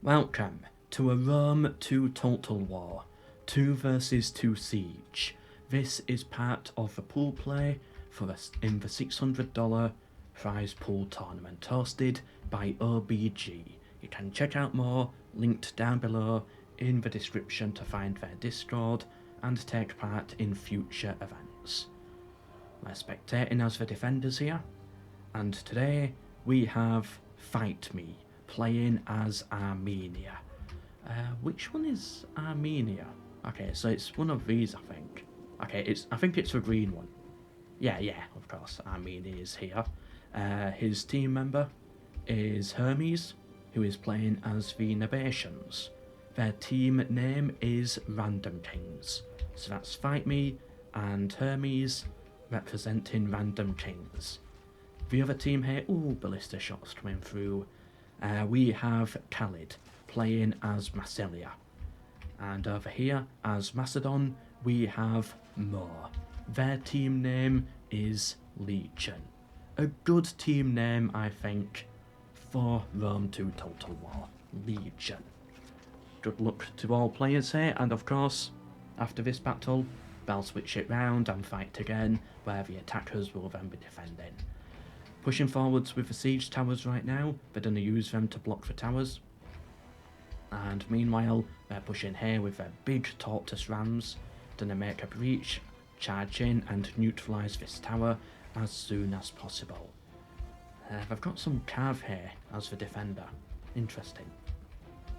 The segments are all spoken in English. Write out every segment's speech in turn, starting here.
Welcome to a Rome 2 Total War, 2 versus 2 Siege. This is part of the pool play in the $600 prize pool tournament hosted by OBG. You can check out more, linked down below in the description to find their Discord and take part in future events. We're spectating as the defenders here, and today we have Fight Me playing as Armenia. Which one is Armenia? Okay, so it's one of these, I think. Okay, I think it's the green one. Yeah, of course, Armenia is here. His team member is Hermes, who is playing as the Nabateans. Their team name is Random Kings. So that's Fight Me and Hermes representing Random Kings. The other team here, ballista shots coming through. We have Khalid playing as Massilia. And over here, as Macedon, we have Moore. Their team name is Legion. A good team name, I think, for Rome 2 Total War. Legion. Good luck to all players here, and of course, after this battle, they'll switch it round and fight again, where the attackers will then be defending. Pushing forwards with the siege towers right now, they're going to use them to block the towers. And meanwhile, they're pushing here with their big tortoise rams, going to make a breach, charge in and neutralise this tower as soon as possible. They've got some cav here as the defender. Interesting.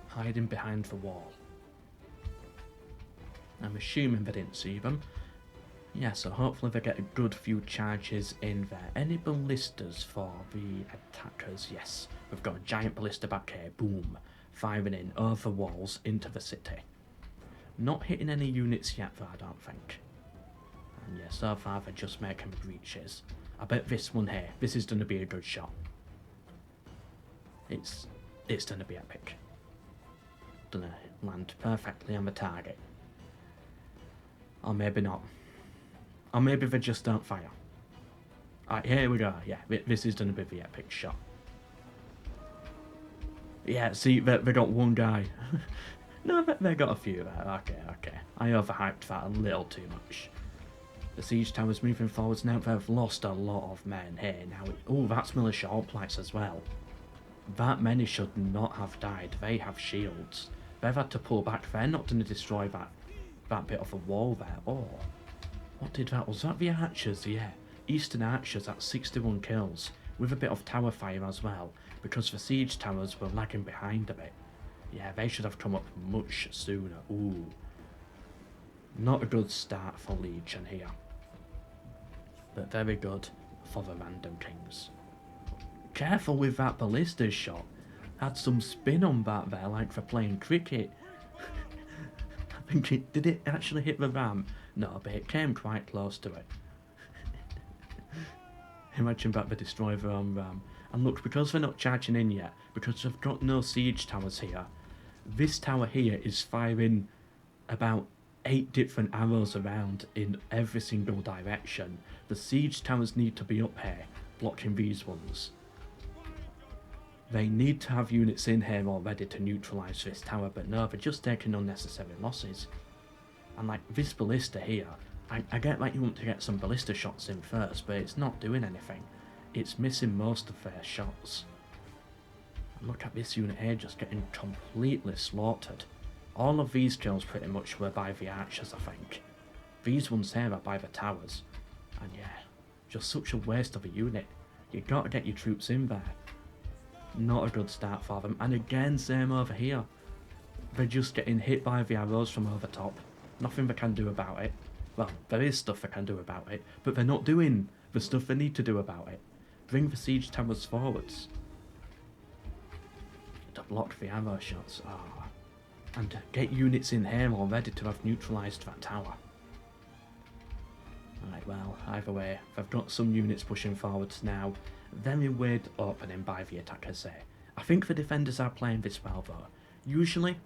Hiding behind the wall. I'm assuming they didn't see them. Yeah, so hopefully they get a good few charges in there. Any ballistas for the attackers? Yes, we've got a giant ballista back here. Boom. Firing in over walls into the city. Not hitting any units yet though, I don't think. And yeah, so far they're just making breaches. I bet this one here, this is going to be a good shot. It's going to be epic. Gonna land perfectly on the target. Or maybe not. Or maybe they just don't fire. Alright, here we go. Yeah, this is going to be the epic shot. Yeah, see, they got one guy. No, they got a few there. Okay. I overhyped that a little too much. The siege tower's moving forwards now. They've lost a lot of men here now. That's militia hoplites as well. That many should not have died. They have shields. They've had to pull back. They're not going to destroy that bit of a wall there. What did that? Was that the archers? Yeah. Eastern archers at 61 kills. With a bit of tower fire as well. Because the siege towers were lagging behind a bit. Yeah, they should have come up much sooner. Not a good start for Legion here. But very good for the Random Kings. Careful with that ballista shot. Had some spin on that there, like for playing cricket. I think did it actually hit the ram? No, but it came quite close to it. Imagine that they destroy their own ram. And look, because they're not charging in yet, because they've got no siege towers here, this tower here is firing about 8 different arrows around in every single direction. The siege towers need to be up here, blocking these ones. They need to have units in here already to neutralise this tower, but no, they're just taking unnecessary losses. And like this ballista here, I get that you want to get some ballista shots in first, but it's not doing anything. It's missing most of their shots. And look at this unit here just getting completely slaughtered. All of these kills pretty much were by the archers, I think. These ones here are by the towers. And yeah, just such a waste of a unit. You gotta get your troops in there. Not a good start for them. And again, same over here. They're just getting hit by the arrows from over top. Nothing they can do about it. Well, there is stuff they can do about it, but they're not doing the stuff they need to do about it. Bring the siege towers forwards. To block the arrow shots. And get units in here already to have neutralised that tower. Alright, well, either way, they've got some units pushing forwards now. Very weird opening by the attackers here. I think the defenders are playing this well though. Usually,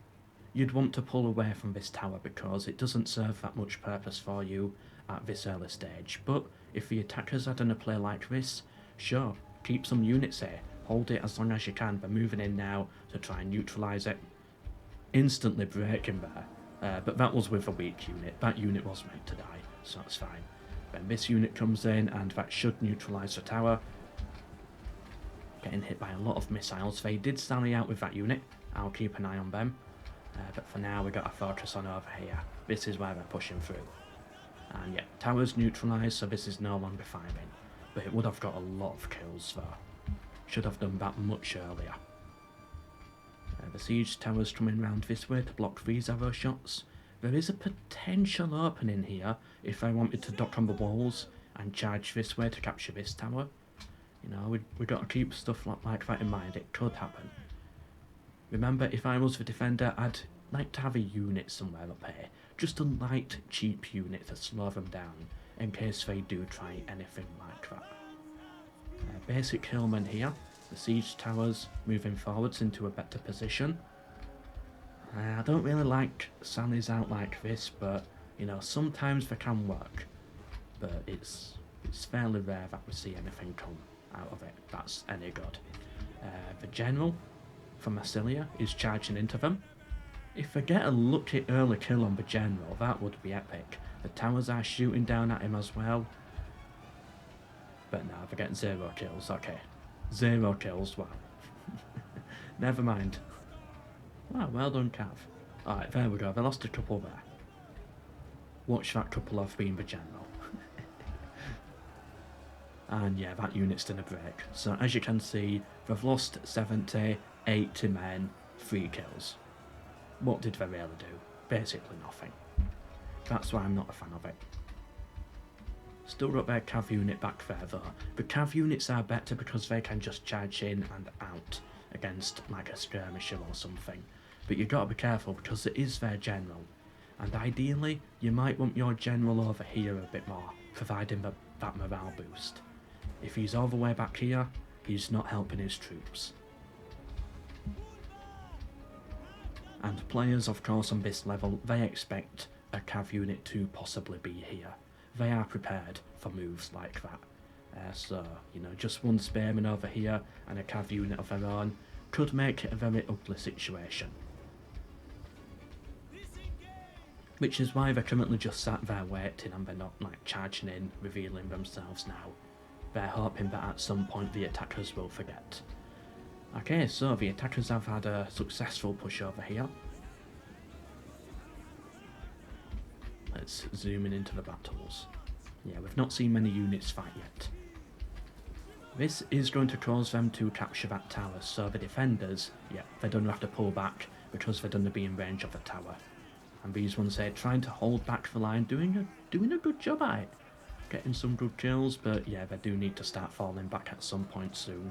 you'd want to pull away from this tower because it doesn't serve that much purpose for you at this early stage. But if the attackers are going to play like this, sure, keep some units here. hold it as long as you can. They're moving in now to try and neutralise it. Instantly breaking there. But that was with a weak unit. That unit was meant to die, so that's fine. Then this unit comes in, and that should neutralise the tower. Getting hit by a lot of missiles. They did sally out with that unit. I'll keep an eye on them. But for now, we've got to focus on over here. This is where they're pushing through. And yeah, tower's neutralised, so this is no longer firing. But it would have got a lot of kills though. Should have done that much earlier. The siege tower's coming round this way to block these arrow shots. There is a potential opening here if I wanted to dock on the walls and charge this way to capture this tower. You know, we got to keep stuff like that in mind. It could happen. Remember, if I was the defender, I'd like to have a unit somewhere up here. Just a light, cheap unit to slow them down in case they do try anything like that. Basic hillmen here. The siege towers moving forwards into a better position. I don't really like sallies out like this, but you know, sometimes they can work. But it's fairly rare that we see anything come out of it that's any good. The general from Massilia is charging into them. If they get a lucky early kill on the general, that would be epic. The towers are shooting down at him as well. But no, they're getting 0 kills, okay. 0 kills, wow. Never mind. Wow, well done, Cav. Alright, there we go, they lost a couple there. Watch that couple off being the general. And yeah, that unit's done a break. So as you can see, they've lost 70, 80 men, 3 kills. What did they really do? Basically nothing. That's why I'm not a fan of it. Still got their cav unit back there though. The cav units are better because they can just charge in and out against like a skirmisher or something. But you gotta be careful because it is their general. And ideally, you might want your general over here a bit more, providing that morale boost. If he's all the way back here, he's not helping his troops. And players, of course, on this level, they expect a cav unit to possibly be here. They are prepared for moves like that. So, you know, just one spearman over here and a cav unit of their own could make it a very ugly situation. Which is why they're currently just sat there waiting and they're not like charging in, revealing themselves now. They're hoping that at some point the attackers will forget. Okay, so the attackers have had a successful push over here. Let's zoom in into the battles. Yeah, we've not seen many units fight yet. This is going to cause them to capture that tower, so the defenders, yeah, they don't have to pull back because they're going to be in range of the tower. And these ones here trying to hold back the line, doing a good job at it. Getting some good kills, but yeah, they do need to start falling back at some point soon.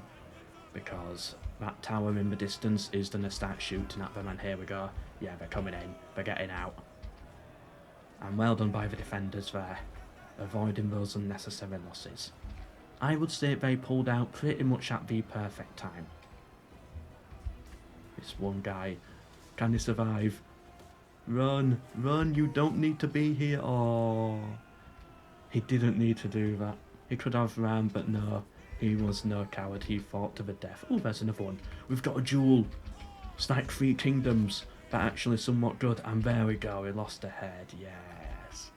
Because that tower in the distance is going to start shooting at them, and here we go. Yeah, they're coming in, they're getting out. And well done by the defenders there, avoiding those unnecessary losses. I would say they pulled out pretty much at the perfect time. This one guy, can he survive? Run, run, you don't need to be here. Oh, he didn't need to do that. He could have ran, but no, he was no coward, he fought to the death. Oh, there's another one. We've got a duel. It's like 3 kingdoms, but actually somewhat good. And there we go, he lost a head, yes.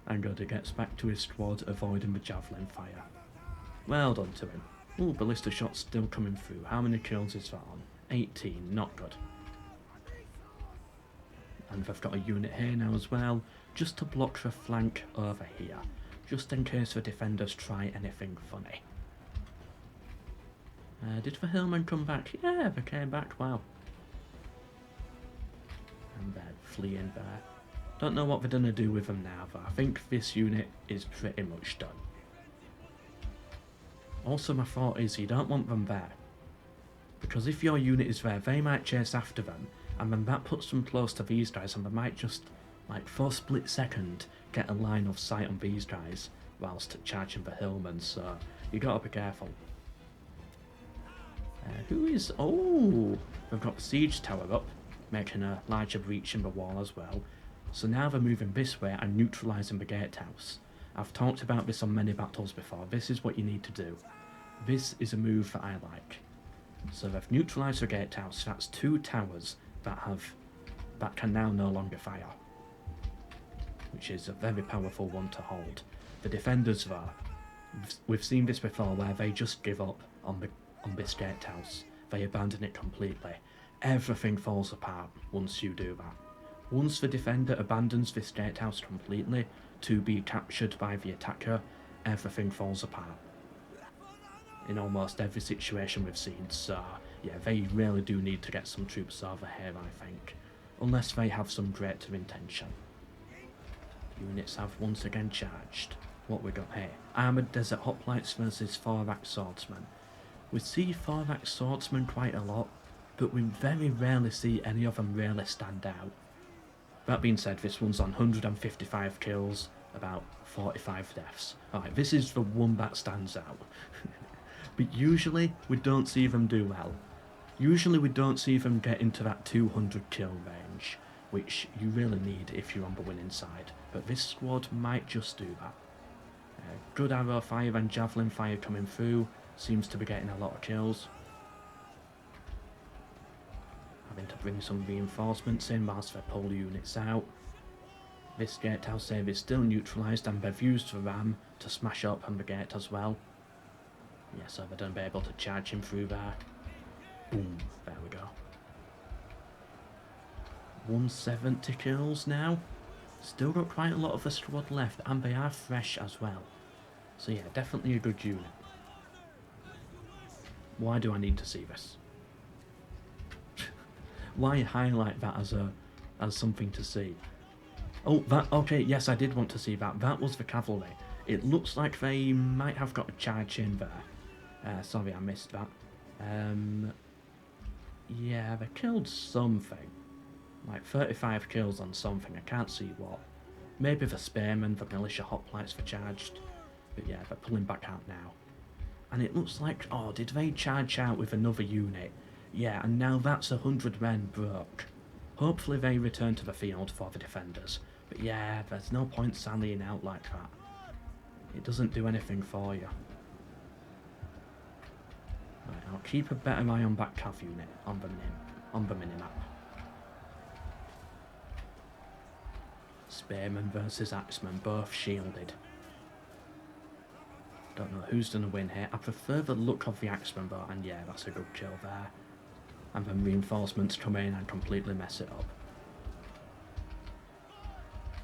And good, he gets back to his squad, avoiding the javelin fire. Well done to him. Oh, ballista shots still coming through. How many kills is that on? 18, not good. And they've got a unit here now as well, just to block the flank over here, just in case the defenders try anything funny. Did the hillmen come back? Yeah, they came back, wow. And they're fleeing there. Don't know what they're going to do with them now, but I think this unit is pretty much done. Also, my thought is you don't want them there. Because if your unit is there, they might chase after them, and then that puts them close to these guys, and they might just, like, for a split second, get a line of sight on these guys, whilst charging the hillmen, so you gotta be careful. Who is... Oh! They've got the siege tower up, making a larger breach in the wall as well. So now they're moving this way and neutralising the gatehouse. I've talked about this on many battles before. This is what you need to do. This is a move that I like. So they've neutralised the gatehouse. That's 2 towers that can now no longer fire, which is a very powerful one to hold. The defenders there, we've seen this before, where they just give up on this gatehouse. They abandon it completely. Everything falls apart once you do that. Once the defender abandons this gatehouse completely to be captured by the attacker, everything falls apart. In almost every situation we've seen, so yeah, they really do need to get some troops over here, I think. Unless they have some greater intention. Units have once again charged. What we got here? Armoured Desert Hoplites versus Thorax Swordsmen. We see Thorax Swordsmen quite a lot, but we very rarely see any of them really stand out. That being said, this one's on 155 kills, about 45 deaths. Alright, this is the one that stands out. But usually, we don't see them do well. Usually we don't see them get into that 200 kill range, which you really need if you're on the winning side. But this squad might just do that. Good arrow fire and javelin fire coming through, seems to be getting a lot of kills. Having to bring some reinforcements in whilst they pull units out. This gatehouse save is still neutralised, and they've used the ram to smash open the gate as well. Yeah, so they're going to be able to charge him through there. Boom, there we go. 170 kills now. Still got quite a lot of the squad left, and they are fresh as well. So yeah, definitely a good unit. Why do I need to see this? Why highlight that as something to see? Oh, okay, yes, I did want to see that. That was the cavalry. It looks like they might have got a charge in there. Sorry, I missed that. Yeah, they killed something. Like 35 kills on something, I can't see what. Maybe the spearmen, the militia hoplites were charged. But yeah, they're pulling back out now. And it looks like, oh, did they charge out with another unit? Yeah, and now that's 100 men broke. Hopefully they return to the field for the defenders. But yeah, there's no point sallying out like that. It doesn't do anything for you. Right, I'll keep a better eye on that cav unit on the minimap. Spearmen versus Axemen, both shielded. Don't know who's going to win here. I prefer the look of the Axemen, but and yeah, that's a good kill there. And then reinforcements come in and completely mess it up.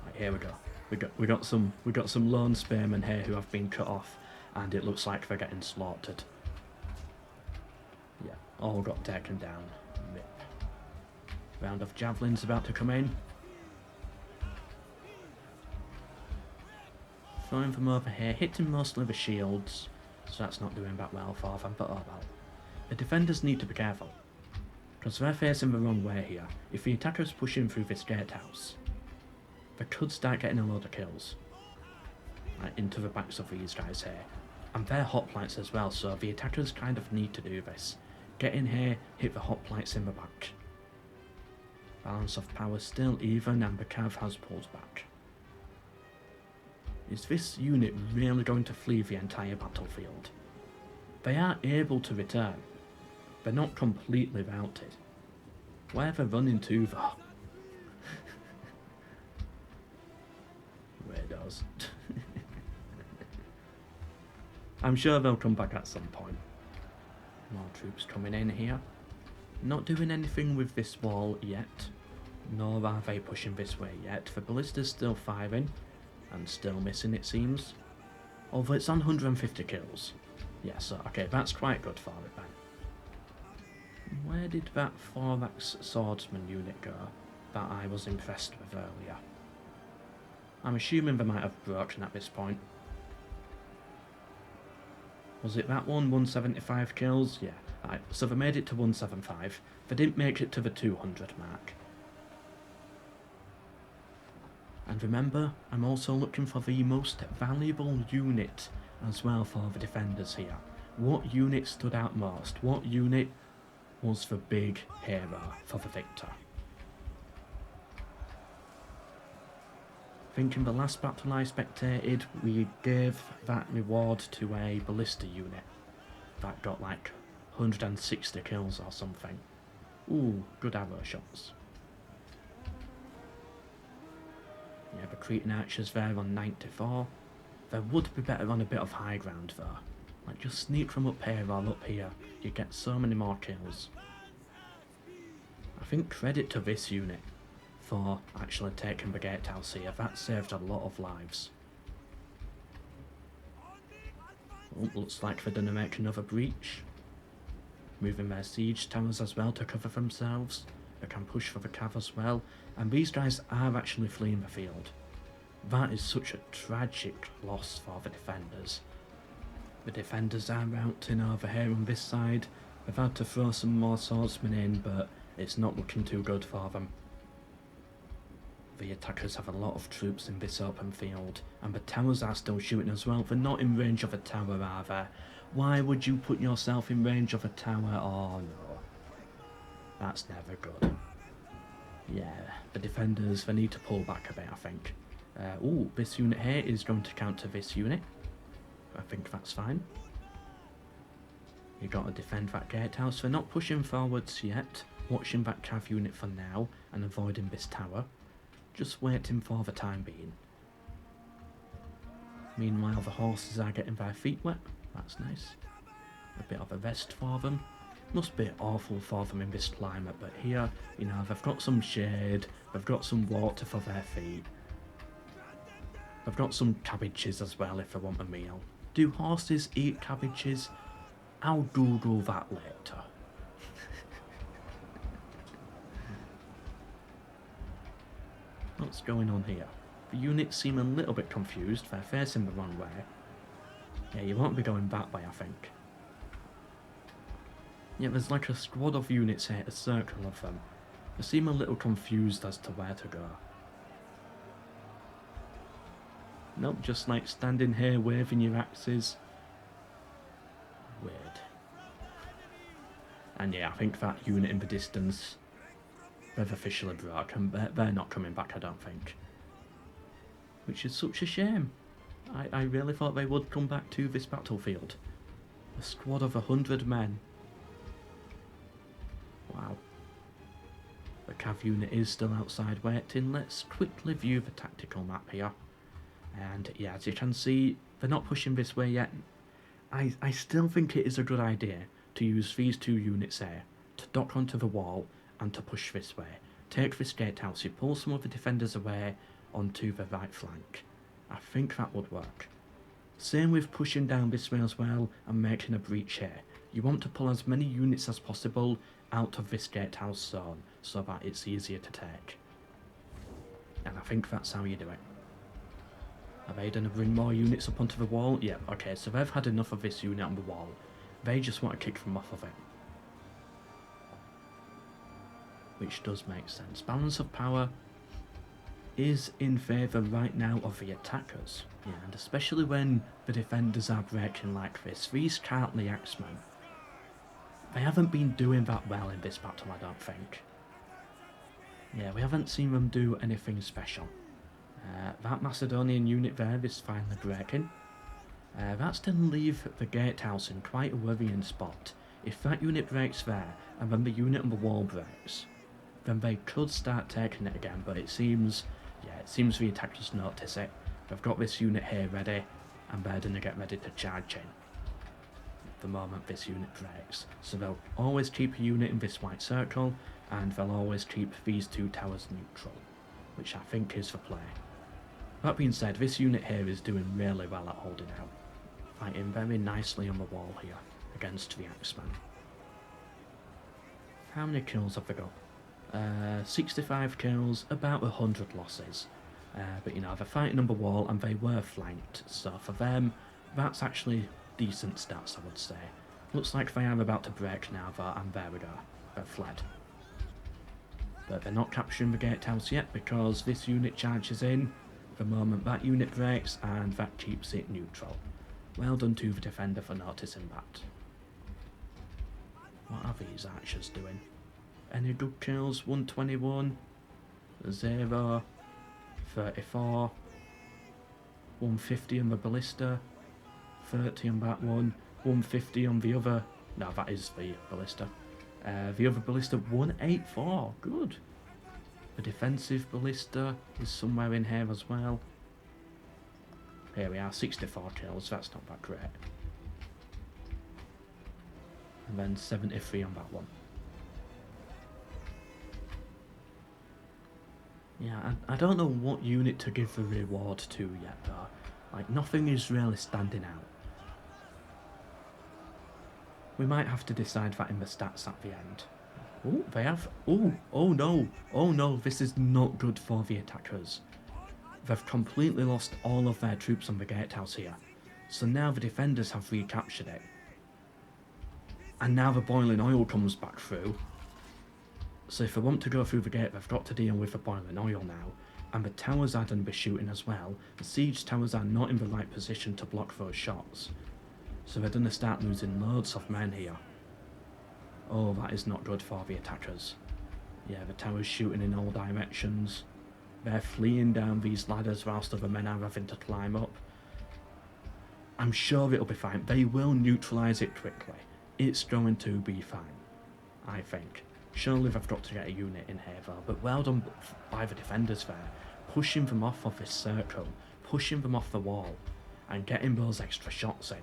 Right, here we go. We got some lone spearmen here who have been cut off, and it looks like they're getting slaughtered. Yeah, all got taken down. Rip. Round of javelins about to come in. Throwing them over here, hitting mostly the shields, so that's not doing that well for them, but oh well. The defenders need to be careful, because they're facing the wrong way here. If the attackers push in through this gatehouse, they could start getting a load of kills. Right, into the backs of these guys here. And they're hoplites as well, so the attackers kind of need to do this. Get in here, hit the hoplites in the back. Balance of power still even, and the cav has pulled back. Is this unit really going to flee the entire battlefield? They are able to return. They're not completely routed. Where are they running to though? Weirdos. I'm sure they'll come back at some point. More troops coming in here. Not doing anything with this wall yet. Nor are they pushing this way yet. The ballista's still firing. And still missing, it seems. Although it's on 150 kills. Yeah, so okay, that's quite good for it then. Where did that Thorax Swordsman unit go that I was impressed with earlier? I'm assuming they might have broken at this point. Was it that one? 175 kills? Yeah. Right, so they made it to 175. They didn't make it to the 200 mark. And remember, I'm also looking for the most valuable unit as well for the defenders here. What unit stood out most? What unit was the big hero for the victor? think in the last battle I spectated, we gave that reward to a ballista unit that got like 160 kills or something. Ooh, good arrow shots. Yeah, the Cretan archers there on 94. They would be better on a bit of high ground though. Like just sneak from up here or up here, you get so many more kills. I think credit to this unit for actually taking the gatehouse here. That saved a lot of lives. Oh, looks like they're gonna make another breach. Moving their siege towers as well to cover themselves. They can push for the cav as well. And these guys are actually fleeing the field. That is such a tragic loss for the defenders. The defenders are routing over here on this side. They've had to throw some more swordsmen in, but it's not looking too good for them. The attackers have a lot of troops in this open field, and the towers are still shooting as well. They're not in range of a tower, are they? Why would you put yourself in range of a tower? Oh no. That's never good. Yeah, the defenders, they need to pull back a bit, I think. Ooh, this unit here is going to counter this unit. I think that's fine. You got to defend that gatehouse. They're not pushing forwards yet. Watching that cav unit for now and avoiding this tower. Just waiting for the time being. Meanwhile, the horses are getting their feet wet. That's nice. A bit of a rest for them. Must be awful for them in this climate, but here, you know, they've got some shade, they've got some water for their feet. They've got some cabbages as well if they want a meal. Do horses eat cabbages? I'll Google that later. What's going on here? The units seem a little bit confused, they're facing the wrong way. Yeah, you won't be going that way, I think. Yeah, there's like a squad of units here, a circle of them. They seem a little confused as to where to go. Nope, just like standing here waving your axes. Weird. And yeah, I think that unit in the distance, they've officially broken. They're not coming back, I don't think. Which is such a shame. I really thought they would come back to this battlefield. A squad of 100 men. Wow. The cav unit is still outside waiting. Let's quickly view the tactical map here. And yeah, as you can see, they're not pushing this way yet. I still think it is a good idea to use these two units here to dock onto the wall and to push this way. Take this gatehouse, you pull some of the defenders away onto the right flank. I think that would work. Same with pushing down this way as well and making a breach here. You want to pull as many units as possible out of this gatehouse zone so that it's easier to take. And I think that's how you do it. Are they going to bring more units up onto the wall? Yeah, okay, so they've had enough of this unit on the wall. They just want to kick them off of it. Which does make sense. Balance of power is in favour right now of the attackers. Yeah, and especially when the defenders are breaking like this. These Cartley Axemen, they haven't been doing that well in this battle, I don't think. Yeah, we haven't seen them do anything special. That Macedonian unit there is finally breaking. That's to leave the gatehouse in quite a worrying spot. If that unit breaks there, and then the unit on the wall breaks, then they could start taking it again, but it seems the attackers notice it. They've got this unit here ready, and they're going to get ready to charge in the moment this unit breaks. So they'll always keep a unit in this white circle, and they'll always keep these two towers neutral, which I think is the play. That being said, this unit here is doing really well at holding out, fighting very nicely on the wall here against the Axemen. How many kills have they got? 65 kills, about 100 losses. But you know, they're fighting on the wall and they were flanked, so for them, that's actually decent stats, I would say. Looks like they are about to break now though, and there we go, they've fled. But they're not capturing the gatehouse yet because this unit charges in the moment that unit breaks, and that keeps it neutral. Well done to the defender for noticing that. What are these archers doing? Any good kills? 121, 0, 34. 150 on the ballista, 30 on that one, 150 on the other. No, that is the ballista. The other ballista, 184. Good. The defensive ballista is somewhere in here as well. Here we are, 64 kills. That's not that great. And then 73 on that one. Yeah, I don't know what unit to give the reward to yet though. Like, nothing is really standing out. We might have to decide that in the stats at the end. Oh, they have... Oh no, this is not good for the attackers. They've completely lost all of their troops on the gatehouse here. So now the defenders have recaptured it. And now the boiling oil comes back through. So if they want to go through the gate, they've got to deal with the boiling oil now. And the towers are going to be shooting as well. The siege towers are not in the right position to block those shots. So they're going to start losing loads of men here. Oh, that is not good for the attackers. Yeah, the towers shooting in all directions. They're fleeing down these ladders whilst other men are having to climb up. I'm sure it'll be fine. They will neutralise it quickly. It's going to be fine, I think. Surely they've got to get a unit in here though, but well done by the defenders there. Pushing them off of this circle, pushing them off the wall, and getting those extra shots in.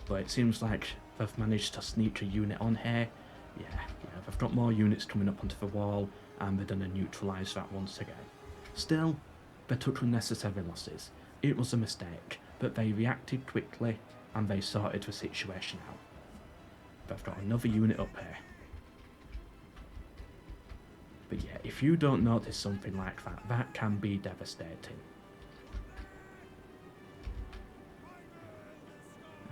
But it seems like they've managed to sneak a unit on here. Yeah, they've got more units coming up onto the wall, and they're going to neutralise that once again. Still, they took unnecessary losses. It was a mistake, but they reacted quickly, and they sorted the situation out. They've got another unit up here. But yeah, if you don't notice something like that, that can be devastating.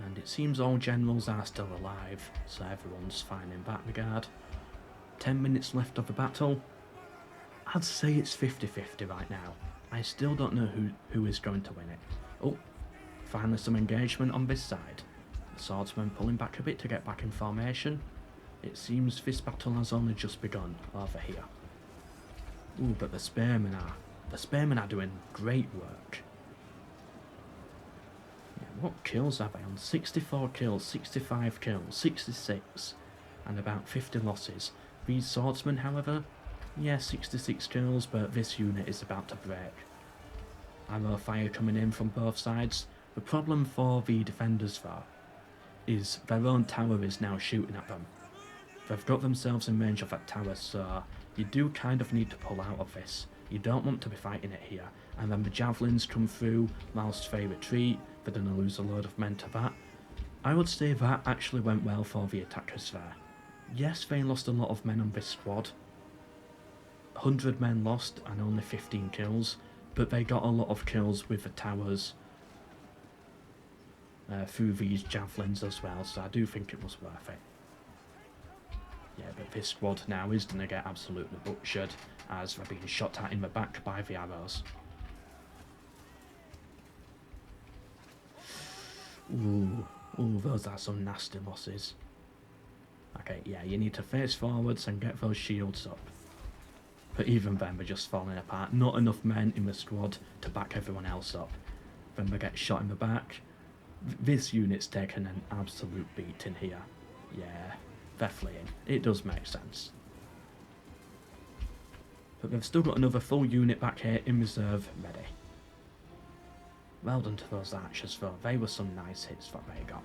And it seems all generals are still alive, so everyone's fine in that regard. 10 minutes left of the battle. I'd say it's 50-50 right now. I still don't know who is going to win it. Oh, finally some engagement on this side. The swordsmen pulling back a bit to get back in formation. It seems this battle has only just begun over here. Ooh, but the spearmen are doing great work. Yeah, what kills are they on? 64 kills, 65 kills, 66, and about 50 losses. These swordsmen, however, yeah, 66 kills, but this unit is about to break. Arrow fire coming in from both sides. The problem for the defenders though is their own tower is now shooting at them. They've got themselves in range of that tower, so you do kind of need to pull out of this. You don't want to be fighting it here. And then the javelins come through whilst they retreat. They're going to lose a load of men to that. I would say that actually went well for the attackers there. Yes, they lost a lot of men on this squad. 100 men lost and only 15 kills. But they got a lot of kills with the towers through these javelins as well. So I do think it was worth it. Yeah, but this squad now is going to get absolutely butchered as they're being shot at in the back by the arrows. Ooh, those are some nasty losses. Okay, yeah, you need to face forwards and get those shields up. But even then, they're just falling apart. Not enough men in the squad to back everyone else up. Then they get shot in the back. This unit's taken an absolute beating here. Yeah. They're fleeing. It does make sense. But they've still got another full unit back here in reserve, ready. Well done to those archers though, they were some nice hits that they got.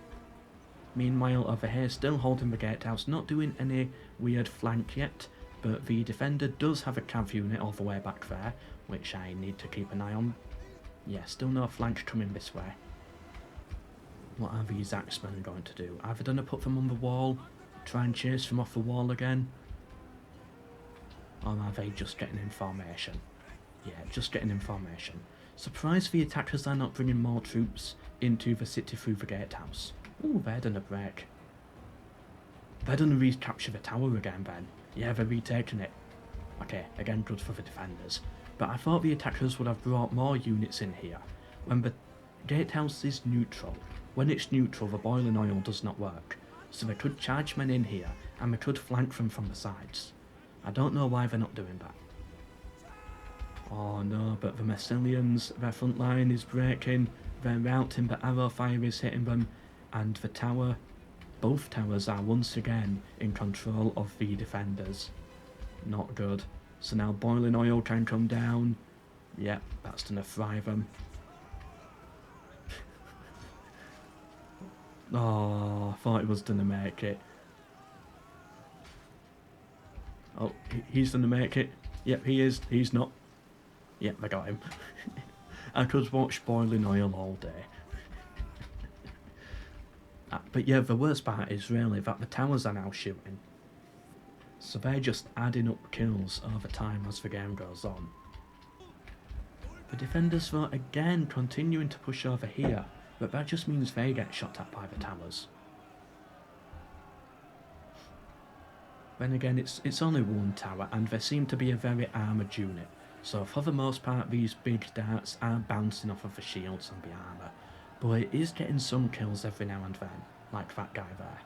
Meanwhile over here, still holding the gatehouse, not doing any weird flank yet, but the defender does have a cav unit all the way back there, which I need to keep an eye on. Yeah, still no flank coming this way. What are these axemen going to do? Are they going to put them on the wall? Try and chase them off the wall again? Or are they just getting in formation? Yeah, just getting in formation. Surprised the attackers are not bringing more troops into the city through the gatehouse. Ooh, they're done a break. They're done recapture the tower again then. Yeah, they're retaking it. Okay, again good for the defenders. But I thought the attackers would have brought more units in here. When the gatehouse is neutral, when it's neutral the boiling oil does not work. So they could charge men in here, and they could flank them from the sides. I don't know why they're not doing that. Oh no, but the Massilians, their front line is breaking. They're routing, but arrow fire is hitting them, and the tower, both towers are once again in control of the defenders. Not good. So now boiling oil can come down. Yep, that's gonna fry them. Oh, I thought he was gonna make it. Oh, he's gonna make it. Yep, he is. He's not. Yep, I got him. I could watch boiling oil all day. But yeah, the worst part is really that the towers are now shooting. So they're just adding up kills over time as the game goes on. The defenders are again continuing to push over here, but that just means they get shot at by the towers. Then again, it's only one tower, and they seem to be a very armoured unit, so for the most part these big darts are bouncing off of the shields and the armour, but it is getting some kills every now and then, like that guy there.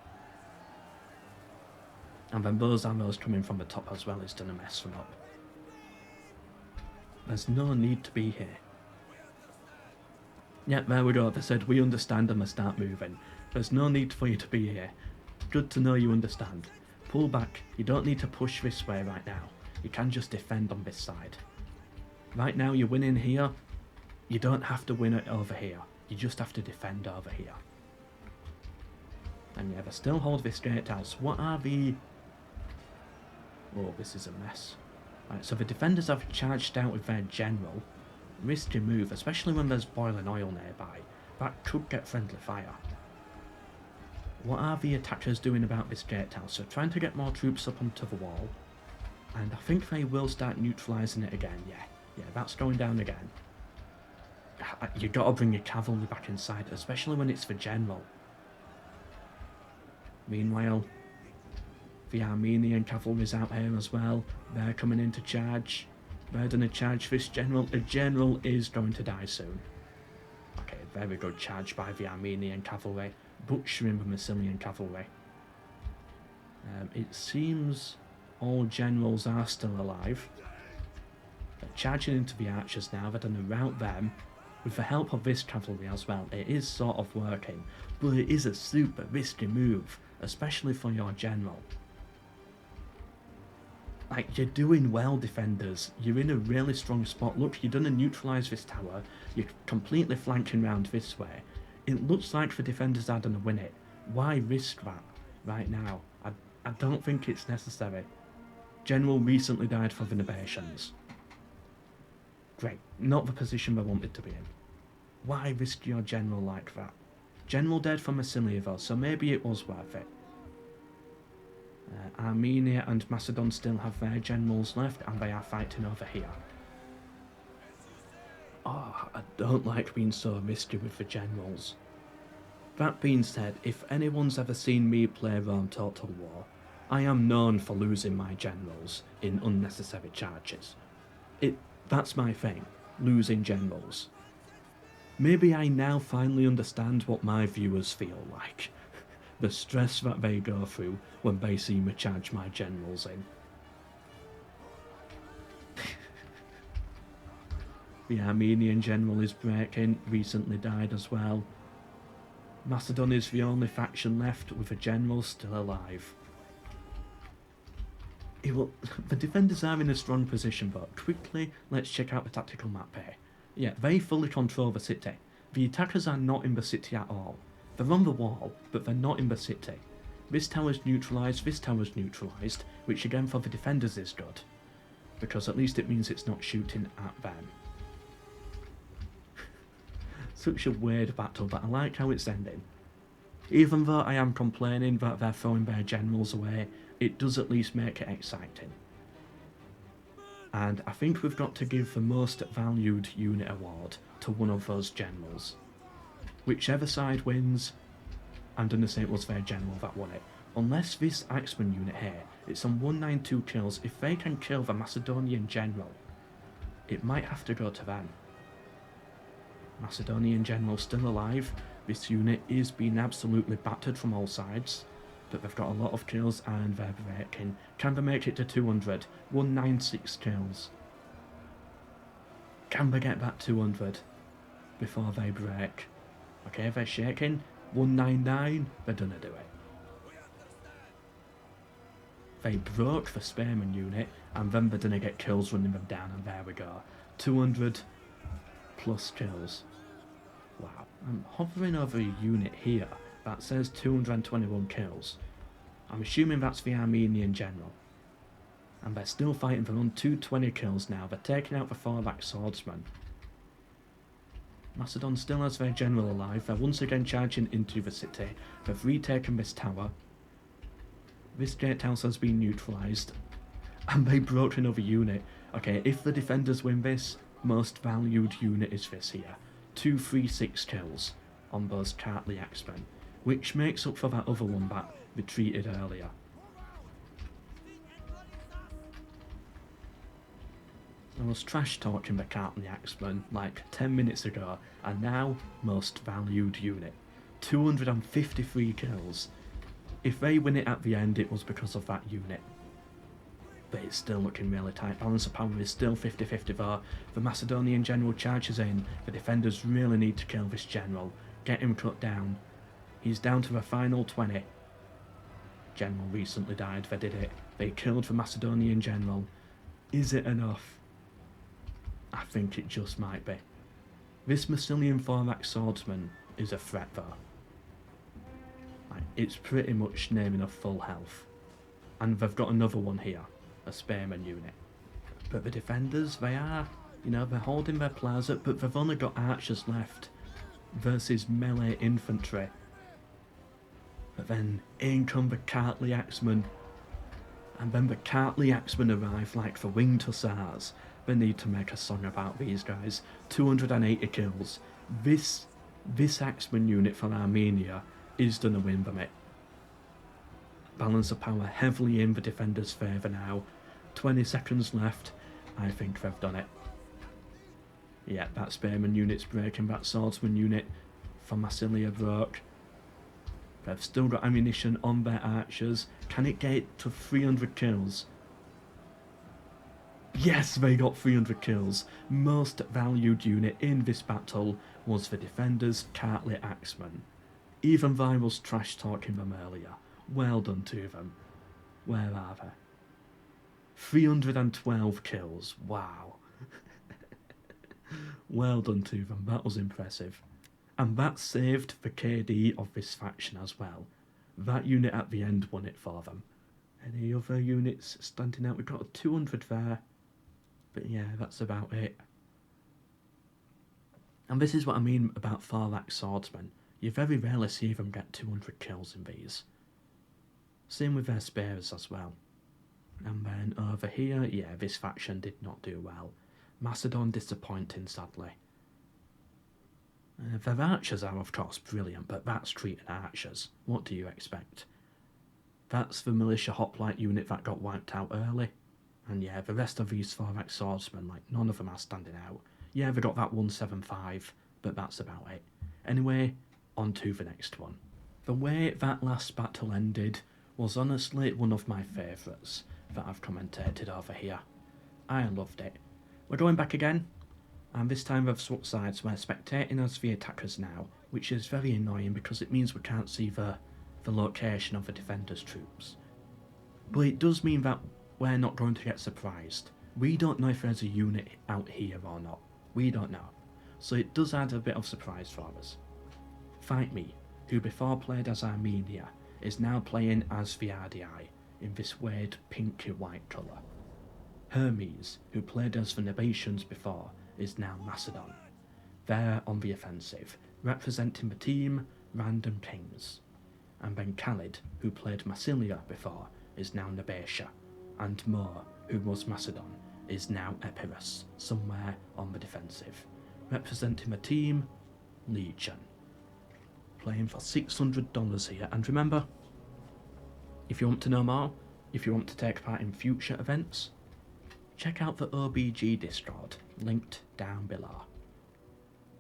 And then those arrows coming from the top as well is gonna mess them up. There's no need to be here. Yep, there we go, they said we understand and they start moving. There's no need for you to be here. Good to know you understand. Pull back, you don't need to push this way right now. You can just defend on this side. Right now you're winning here, you don't have to win it over here. You just have to defend over here. And yeah, they still hold this gatehouse. What are the... Oh, this is a mess. Right, so the defenders have charged out with their general. Risky move, especially when there's boiling oil nearby. That could get friendly fire. What are the attackers doing about this gatehouse? So trying to get more troops up onto the wall. And I think they will start neutralising it again, yeah, that's going down again. You gotta bring your cavalry back inside, especially when it's the general. Meanwhile, the Armenian cavalry's out here as well. They're coming in to charge. They're gonna charge this general. The general is going to die soon. Okay, very good charge by the Armenian cavalry, butchering the Massilian cavalry. It seems all generals are still alive. They're charging into the archers now. They're gonna rout them with the help of this cavalry as well. It is sort of working, but it is a super risky move, especially for your general. Like, you're doing well, defenders. You're in a really strong spot. Look, you're gonna neutralise this tower. You're completely flanking round this way. It looks like the defenders are gonna win it. Why risk that right now? I don't think it's necessary. General recently died for the Nabateans. Great, not the position they wanted to be in. Why risk your general like that? General dead for Massilia though, so maybe it was worth it. Armenia and Macedon still have their generals left, and they are fighting over here. Oh, I don't like being so risky with the generals. That being said, if anyone's ever seen me play Rome Total War, I am known for losing my generals in unnecessary charges. That's my thing, losing generals. Maybe I now finally understand what my viewers feel like. The stress that they go through when they see me charge my generals in. The Armenian general is breaking, recently died as well. Macedon is the only faction left with a general still alive. The defenders are in a strong position, but quickly let's check out the tactical map here. Yeah, they fully control the city. The attackers are not in the city at all. They're on the wall, but they're not in the city. This tower's neutralised, this tower's neutralised, which again for the defenders is good, because at least it means it's not shooting at them. Such a weird battle, but I like how it's ending. Even though I am complaining that they're throwing their generals away, it does at least make it exciting. And I think we've got to give the most valued unit award to one of those generals. Whichever side wins, I'm going to say it was their general that won it. Unless this Axeman unit here, it's on 192 kills, if they can kill the Macedonian general, it might have to go to them. Macedonian general still alive. This unit is being absolutely battered from all sides, but they've got a lot of kills and they're breaking. Can they make it to 200? 196 kills. Can they get that 200? before they break. Okay, they're shaking. 199, they're gonna do it. They broke the Spearman unit, and then they're gonna get kills running them down, and there we go. 200 plus kills. Wow. I'm hovering over a unit here that says 221 kills. I'm assuming that's the Armenian general. And they're still fighting for on 220 kills now. They're taking out the Thorax swordsman. Macedon still has their general alive. They're once again charging into the city. They've retaken this tower. This gatehouse has been neutralised. And they broke another unit. Okay, if the defenders win this, most valued unit is this here. 236 kills on those Kartli Axemen, which makes up for that other one that retreated earlier. I was trash talking the Kartli Axemen like 10 minutes ago, and now most valued unit. 253 kills. If they win it at the end, it was because of that unit. But it's still looking really tight. Balance of power is still 50-50 though. The Macedonian general charges in. The defenders really need to kill this general. Get him cut down. He's down to the final 20. General recently died. They did it. They killed the Macedonian general. Is it enough? I think it just might be. This Massilian Thorax swordsman is a threat though. Like, it's pretty much near enough full health. And they've got another one here. A Spearman unit. But the defenders, they are, they're holding their plaza, but they've only got archers left versus melee infantry. But then in come the Kartli Axemen, and then the Kartli Axemen arrive like the winged hussars. They need to make a song about these guys. 280 kills. This Axeman unit for Armenia is gonna win them it. Balance of power heavily in the defenders' favour now. 20 seconds left. I think they've done it. Yeah, that Spearman unit's breaking. That swordsman unit for Massilia broke. They've still got ammunition on their archers. Can it get to 300 kills? Yes, they got 300 kills. Most valued unit in this battle was the defenders' Kartli Axemen. Even though I was trash talking them earlier. Well done to them. Where are they? 312 kills. Wow. Well done to them. That was impressive. And that saved the KD of this faction as well. That unit at the end won it for them. Any other units standing out? We've got a 200 there. But yeah, that's about it. And this is what I mean about Thorax swordsmen. You very rarely see them get 200 kills in these. Same with their spears as well. And then over here, yeah, this faction did not do well. Macedon disappointing, sadly. Their archers are of course brilliant, but that's treating archers. What do you expect? That's the militia hoplite unit that got wiped out early. And yeah, the rest of these Thorax swordsmen, like, none of them are standing out. Yeah, they got that 175, but that's about it. Anyway, on to the next one. The way that last battle ended was honestly one of my favourites that I've commentated over here. I loved it. We're going back again, and this time we've swapped sides. We're spectating as the attackers now, which is very annoying because it means we can't see the location of the defenders' troops. But it does mean that we're not going to get surprised. We don't know if there's a unit out here or not. We don't know. So it does add a bit of surprise for us. Fight Me, who before played as Armenia, is now playing as the RDI in this weird pinky white colour. Hermes, who played as the Nabateans before, is now Macedon. They're on the offensive, representing the team Random Kings. And then Khalid, who played Massilia before, is now Nabatea. And Mo, who was Macedon, is now Epirus, somewhere on the defensive. Representing the team, Legion. Playing for $600 here, and remember, if you want to know more, if you want to take part in future events, check out the OBG Discord, linked down below.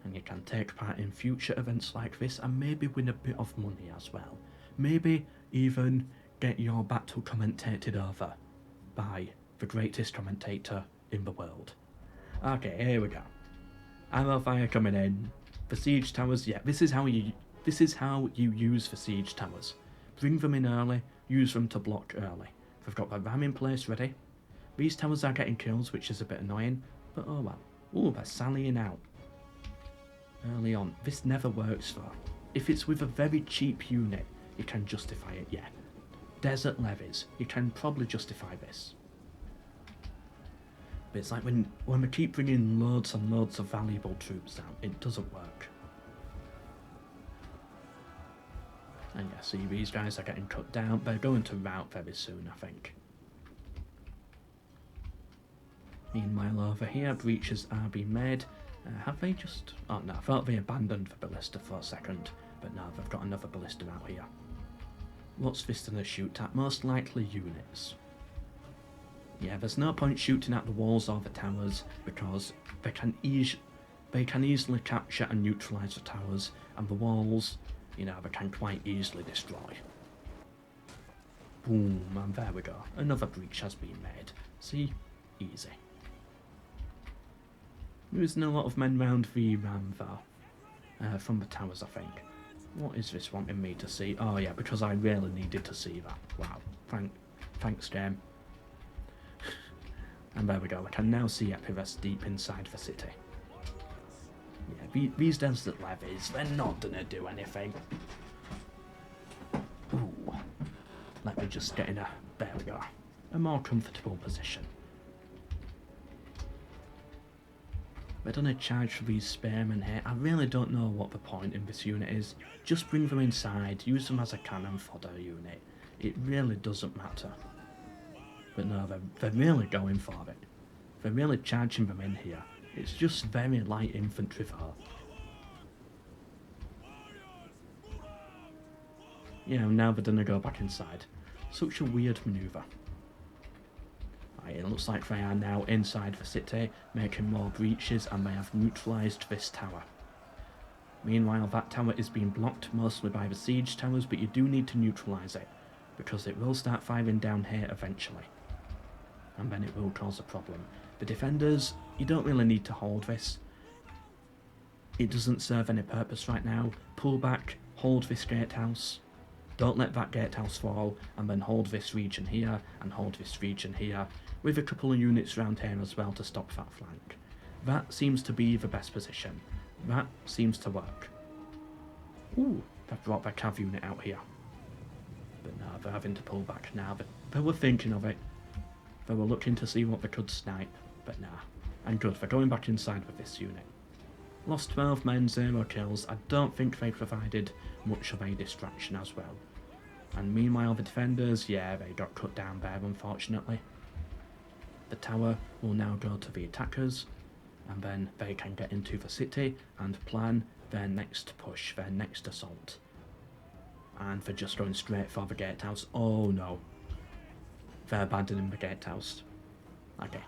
And you can take part in future events like this and maybe win a bit of money as well. Maybe even get your battle commentated over by the greatest commentator in the world. Okay, here we go. Arrow fire coming in. For siege towers, yeah, this is how you use the siege towers. Bring them in early, use them to block early. They've got the ram in place ready. These towers are getting kills, which is a bit annoying, but oh well. Ooh, they're sallying out early on. This never works though. If it's with a very cheap unit, you can justify it, yeah. Desert levies, you can probably justify this. But it's like when we keep bringing loads and loads of valuable troops down, it doesn't work. And yeah, see, these guys are getting cut down. They're going to rout very soon, I think. Meanwhile, over here, breaches are being made. Have they just... Oh no, I thought they abandoned the ballista for a second. But no, they've got another ballista out here. What's this gonna shoot at? Most likely units. Yeah, there's no point shooting at the walls or the towers because they can easily capture and neutralise the towers, and the walls, you know, they can quite easily destroy. Boom, and there we go. Another breach has been made. See? Easy. There isn't a lot of men round the ram though. From the towers, I think. What is this wanting me to see? Oh yeah, because I really needed to see that. Wow. Thanks, game. And there we go. I can now see Epirus deep inside the city. Yeah, these desert levies, they're not gonna do anything. Ooh. Let me just get in a... There we go. A more comfortable position. We're gonna charge for these spearmen here. I really don't know what the point in this unit is. Just bring them inside, use them as a cannon fodder unit. It really doesn't matter. But no, they're really going for it. They're really charging them in here. It's just very light infantry though. Yeah, now they're gonna go back inside. Such a weird manoeuvre. Right, it looks like they are now inside the city, making more breaches, and they have neutralised this tower. Meanwhile, that tower is being blocked mostly by the siege towers, but you do need to neutralise it, because it will start firing down here eventually. And then it will cause a problem. The defenders, you don't really need to hold this. It doesn't serve any purpose right now. Pull back, hold this gatehouse. Don't let that gatehouse fall, and then hold this region here, and hold this region here, with a couple of units around here as well to stop that flank. That seems to be the best position. That seems to work. Ooh, they've brought their cav unit out here. But no, they're having to pull back now. They were thinking of it. They were looking to see what they could snipe, but nah. And good, they're going back inside with this unit. Lost 12 men, 0 kills. I don't think they provided much of a distraction as well. And meanwhile the defenders, yeah, they got cut down there unfortunately. The tower will now go to the attackers, and then they can get into the city and plan their next push, their next assault. And they're just going straight for the gatehouse. Oh no. They're abandoning the gatehouse. Okay.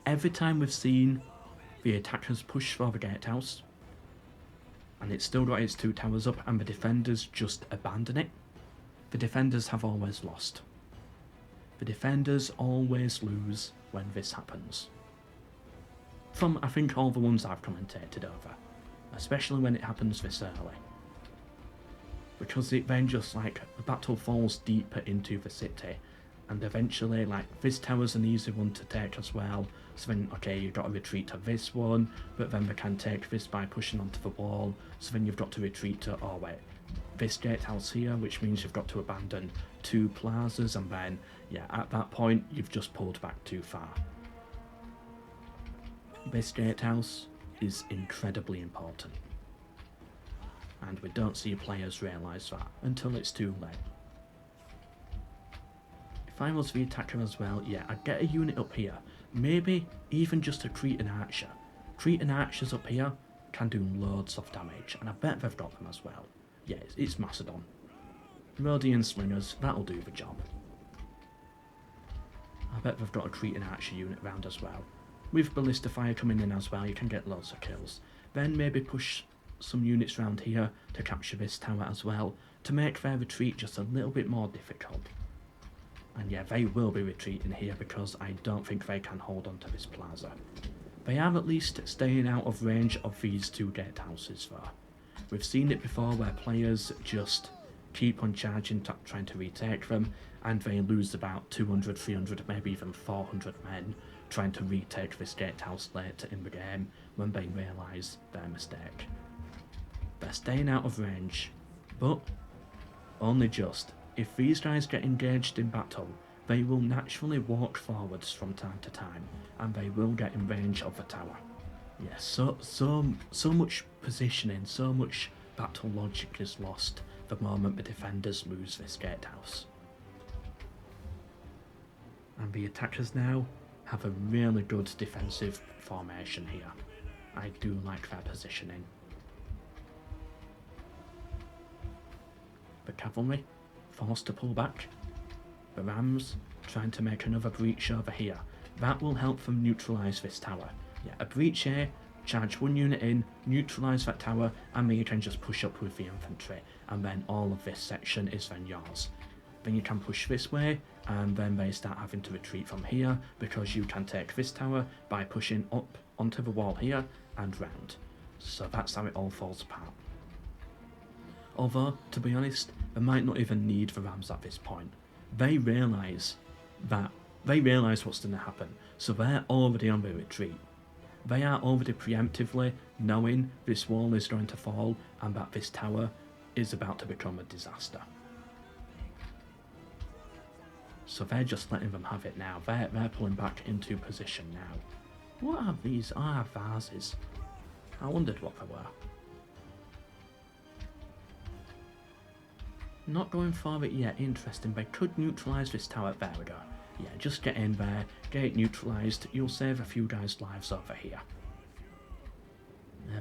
Every time we've seen the attackers push for the gatehouse, and it's still got its 2 towers up, and the defenders just abandon it, the defenders have always lost. The defenders always lose when this happens. From, I think, all the ones I've commentated over. Especially when it happens this early. Because it then just, like, the battle falls deeper into the city, and eventually, like, this tower's an easy one to take as well, so then, okay, you've got to retreat to this one, but then they can take this by pushing onto the wall, so then you've got to retreat to, oh wait, this gatehouse here, which means you've got to abandon 2 plazas, and then, yeah, at that point, you've just pulled back too far. This gatehouse is incredibly important. And we don't see players realise that until it's too late. If I was the attacker as well, yeah, I'd get a unit up here. Maybe even just a Cretan archer. Cretan archers up here can do loads of damage, and I bet they've got them as well. Yeah, it's Macedon. Rhodian slingers, that'll do the job. I bet they've got a Cretan archer unit round as well. With ballista fire coming in as well, you can get loads of kills. Then maybe push some units around here to capture this tower as well, to make their retreat just a little bit more difficult. And yeah, they will be retreating here because I don't think they can hold on to this plaza. They are at least staying out of range of these two gatehouses though. We've seen it before where players just keep on charging, trying to retake them, and they lose about 200, 300, maybe even 400 men trying to retake this gatehouse later in the game when they realise their mistake. They're staying out of range, but only just. If these guys get engaged in battle, they will naturally walk forwards from time to time, and they will get in range of the tower. Yes, so much positioning, so much battle logic is lost the moment the defenders lose this gatehouse. And the attackers now have a really good defensive formation here. I do like their positioning. The cavalry forced to pull back. The rams trying to make another breach over here. That will help them neutralise this tower. Yeah, a breach here, charge one unit in, neutralise that tower, and then you can just push up with the infantry, and then all of this section is then yours. Then you can push this way, and then they start having to retreat from here, because you can take this tower by pushing up onto the wall here and round. So that's how it all falls apart. Although, to be honest, they might not even need the rams at this point. They realise what's going to happen, so they're already on the retreat. They are already preemptively knowing this wall is going to fall and that this tower is about to become a disaster. So they're just letting them have it now. They're pulling back into position now. What are these? Vases. I wondered what they were. Not going for it yet. Interesting. They could neutralise this tower. There we go. Yeah, just get in there, get it neutralised. You'll save a few guys' lives over here.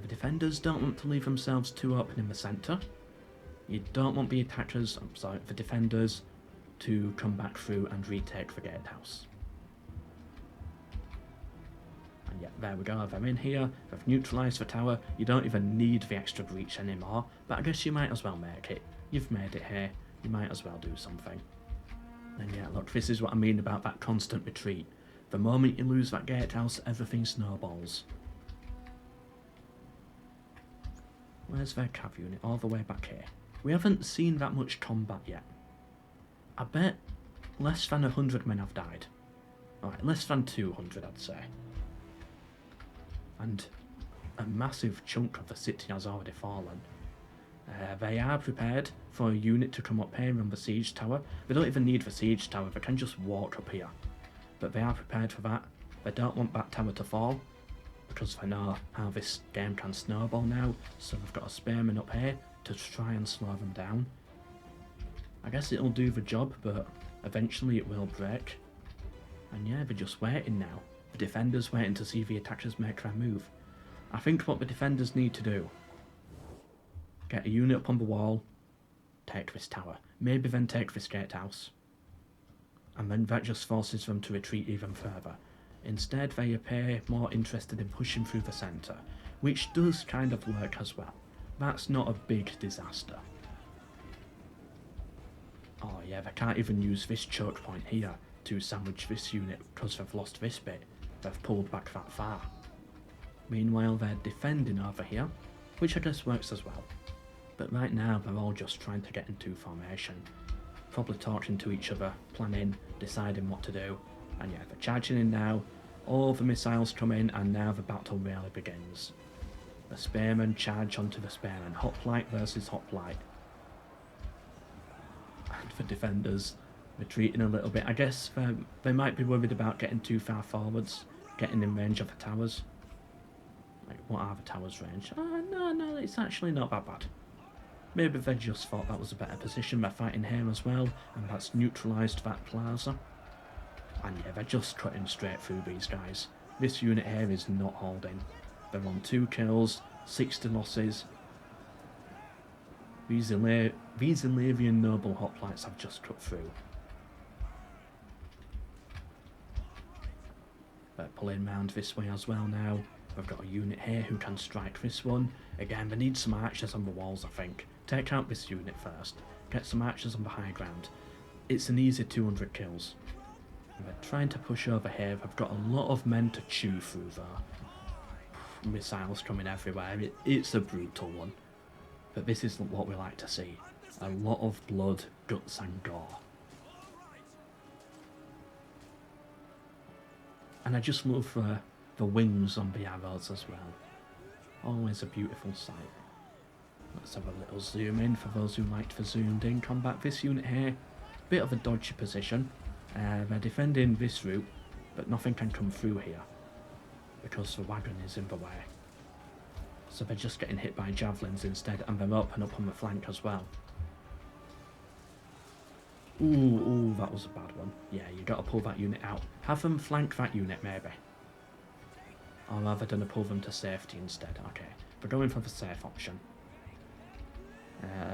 The defenders don't want to leave themselves too open in the centre. You don't want the defenders to come back through and retake the gatehouse. And yeah, there we go. They're in here. They've neutralised the tower. You don't even need the extra breach anymore. But I guess you might as well make it. You've made it here. You might as well do something. And yeah, look, this is what I mean about that constant retreat. The moment you lose that gatehouse, everything snowballs. Where's their cav unit? All the way back here. We haven't seen that much combat yet. I bet less than 100 men have died. Alright, less than 200 I'd say. And a massive chunk of the city has already fallen. They are prepared for a unit to come up here on the siege tower. They don't even need the siege tower, they can just walk up here. But they are prepared for that. They don't want that tower to fall, because they know how this game can snowball now, so they've got a spearman up here to try and slow them down. I guess it'll do the job, but eventually it will break. And yeah, they're just waiting now. The defenders waiting to see the attackers make their move. I think what the defenders need to do: get a unit up on the wall, take this tower, maybe then take this gatehouse, and then that just forces them to retreat even further. Instead, they appear more interested in pushing through the centre, which does kind of work as well. That's not a big disaster. Oh yeah, they can't even use this choke point here to sandwich this unit because they've lost this bit. They've pulled back that far. Meanwhile, they're defending over here, which I guess works as well. But right now, they're all just trying to get into formation. Probably talking to each other, planning, deciding what to do. And yeah, they're charging in now. All the missiles come in, and now the battle really begins. The spearmen charge onto the spearmen. Hoplite versus hoplite. And the defenders retreating a little bit. I guess they might be worried about getting too far forwards, getting in range of the towers. Like, what are the towers' range? No, it's actually not that bad. Maybe they just thought that was a better position. They're fighting here as well, and that's neutralised that plaza. And yeah, they're just cutting straight through these guys. This unit here is not holding. They're on 2 kills, 60 losses. These Illyrian noble hoplites have just cut through. They're pulling round this way as well now. We've got a unit here who can strike this one. Again, they need some archers on the walls, I think. Take out this unit first. Get some archers on the high ground. It's an easy 200 kills. And they're trying to push over here. They've got a lot of men to chew through there. missiles coming everywhere. It's a brutal one. But this isn't what we like to see. A lot of blood, guts and gore. And I just love the wings on the arrows as well. Always a beautiful sight. Let's have a little zoom in for those who liked the zoomed in combat. This unit here, bit of a dodgy position. They're defending this route, but nothing can come through here because the wagon is in the way. So they're just getting hit by javelins instead, and they're open up on the flank as well. Ooh, that was a bad one. Yeah, you got to pull that unit out. Have them flank that unit, maybe. Or are they going to pull them to safety instead? Okay, we're going for the safe option.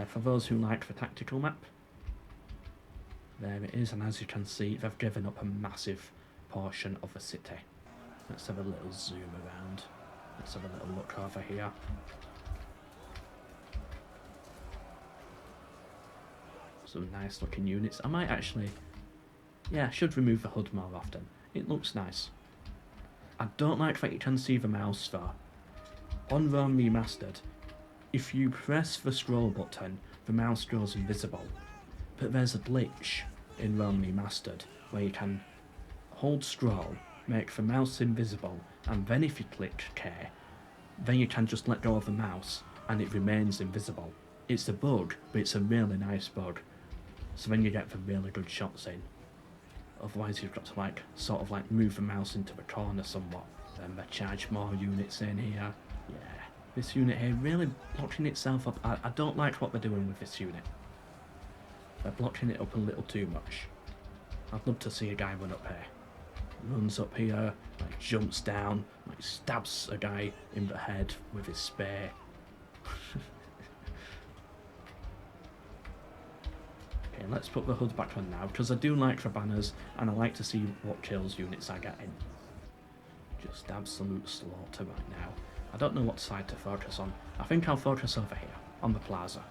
For those who like the tactical map, there it is, and as you can see, they've given up a massive portion of the city. Let's have a little zoom around. Let's have a little look over here. Some nice looking units. I might actually, yeah, I should remove the HUD more often. It looks nice. I don't like that you can see the mouse though. On Rome Remastered, if you press the scroll button, the mouse goes invisible. But there's a glitch in Rome Remastered where you can hold scroll, make the mouse invisible, and then if you click K, then you can just let go of the mouse and it remains invisible. It's a bug, but it's a really nice bug. So then you get the really good shots in. Otherwise you've got to like sort of like move the mouse into the corner somewhat. Then they charge more units in here. Yeah, this unit here really blocking itself up. I don't like what they're doing with this unit. They're blocking it up a little too much. I'd love to see a guy run up here. Runs up here, like jumps down, like stabs a guy in the head with his spear. Okay, let's put the HUD back on now, because I do like the banners, and I like to see what kills units are getting. Just absolute slaughter right now. I don't know what side to focus on. I think I'll focus over here, on the plaza.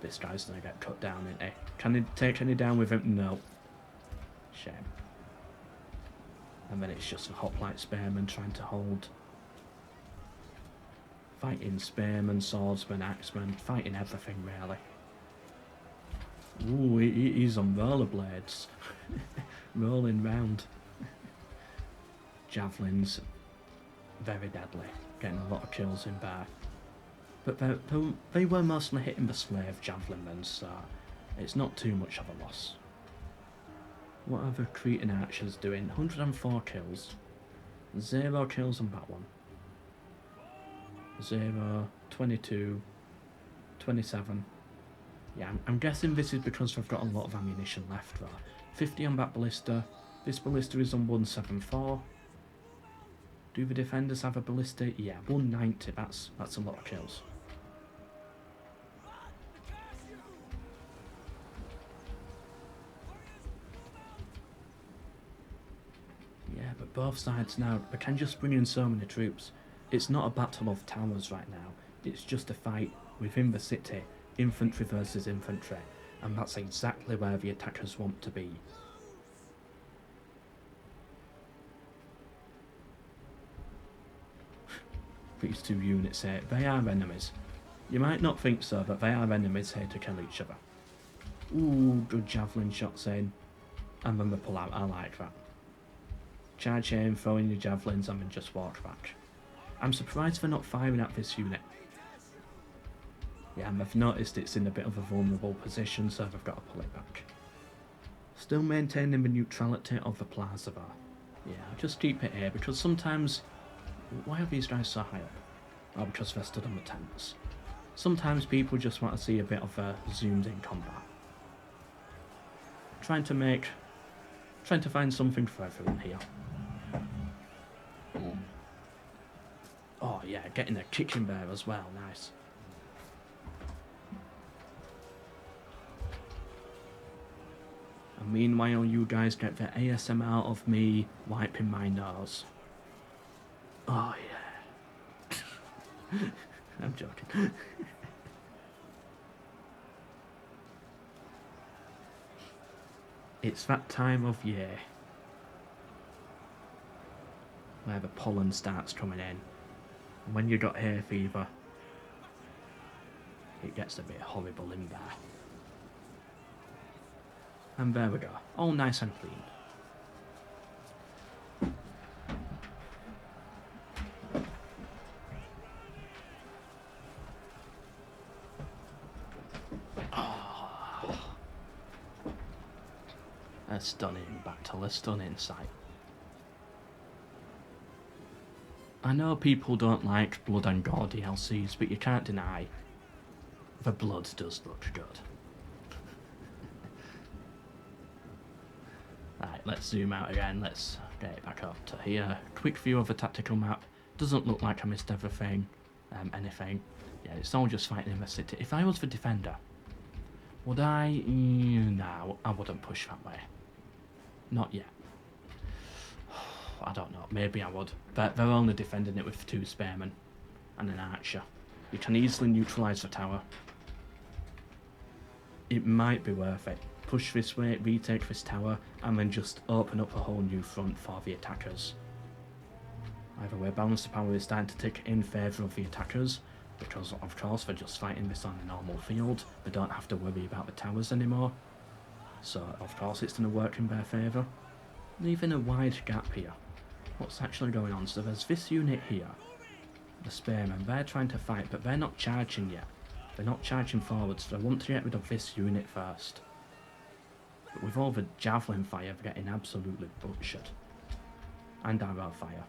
This guy's gonna get cut down, isn't he? Can he take any down with him? No. Shame. And then it's just a hoplite spearman trying to hold. Fighting spearmen, swordsmen, axemen, fighting everything really. Ooh, he's on rollerblades. Rolling round. Javelins, very deadly. Getting a lot of kills in there. But they were mostly hitting the slave javelinmen, so it's not too much of a loss. What are the Cretan archers doing? 104 kills. 0 kills on that one. 0, 22, 27. Yeah, I'm guessing this is because they've got a lot of ammunition left though. 50 on that ballista. This ballista is on 174. Do the defenders have a ballista? Yeah, 190. That's a lot of kills. Yeah, but both sides now, they can just bring in so many troops. It's not a battle of towers right now. It's just a fight within the city, infantry versus infantry, and that's exactly where the attackers want to be. These two units here, they are enemies. You might not think so, but they are enemies here to kill each other. Ooh, good javelin shots in. And then they pull out, I like that. Charge in, throw in your javelins, and then just walk back. I'm surprised they're not firing at this unit. Yeah, and they've noticed it's in a bit of a vulnerable position, so they've got to pull it back. Still maintaining the neutrality of the plaza bar. Yeah, just keep it here, because sometimes... Why are these guys so high up? Oh, because they're stood on the tents. Sometimes people just want to see a bit of a zoomed in combat. Trying to find something for everyone here. Oh yeah, getting a kick in there as well, nice. And meanwhile you guys get the ASMR of me wiping my nose. Oh yeah. I'm joking. It's that time of year. where the pollen starts coming in. And when you got hay fever, it gets a bit horrible in there. And there we go, all nice and clean. A stunning battle, a stunning sight. I know people don't like blood and gore DLCs, but you can't deny the blood does look good. Right, let's zoom out again, let's get it back up to here. Quick view of the tactical map. Doesn't look like I missed everything, anything. Yeah, it's all just fighting in the city. If I was the defender, would I? No, I wouldn't push that way. Not yet. I don't know, maybe I would. But they're only defending it with 2 spearmen and an archer. You can easily neutralise the tower. It might be worth it. Push this way, retake this tower, and then just open up a whole new front for the attackers. Either way, balance of power is starting to tick in favour of the attackers, because of course they're just fighting this on a normal field. They don't have to worry about the towers anymore. So of course it's going to work in their favour. Leaving a wide gap here. What's actually going on? So there's this unit here, the spearmen. They're trying to fight, but they're not charging yet. They're not charging forwards, so I want to get rid of this unit first. But with all the javelin fire, they're getting absolutely butchered. And arrow fire.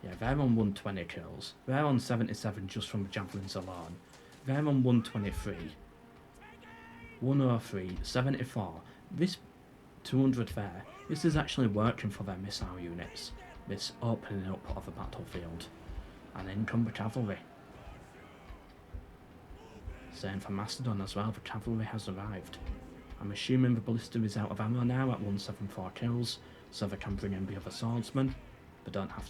Yeah, they're on 120 kills. They're on 77 just from the javelins alone. They're on 123. 103, 74. This 200 there, this is actually working for their missile units. This opening up of a battlefield. And in come the cavalry. Same for Mastodon as well, the cavalry has arrived. I'm assuming the ballista is out of ammo now at 174 kills, so they can bring in the other swordsmen. They don't have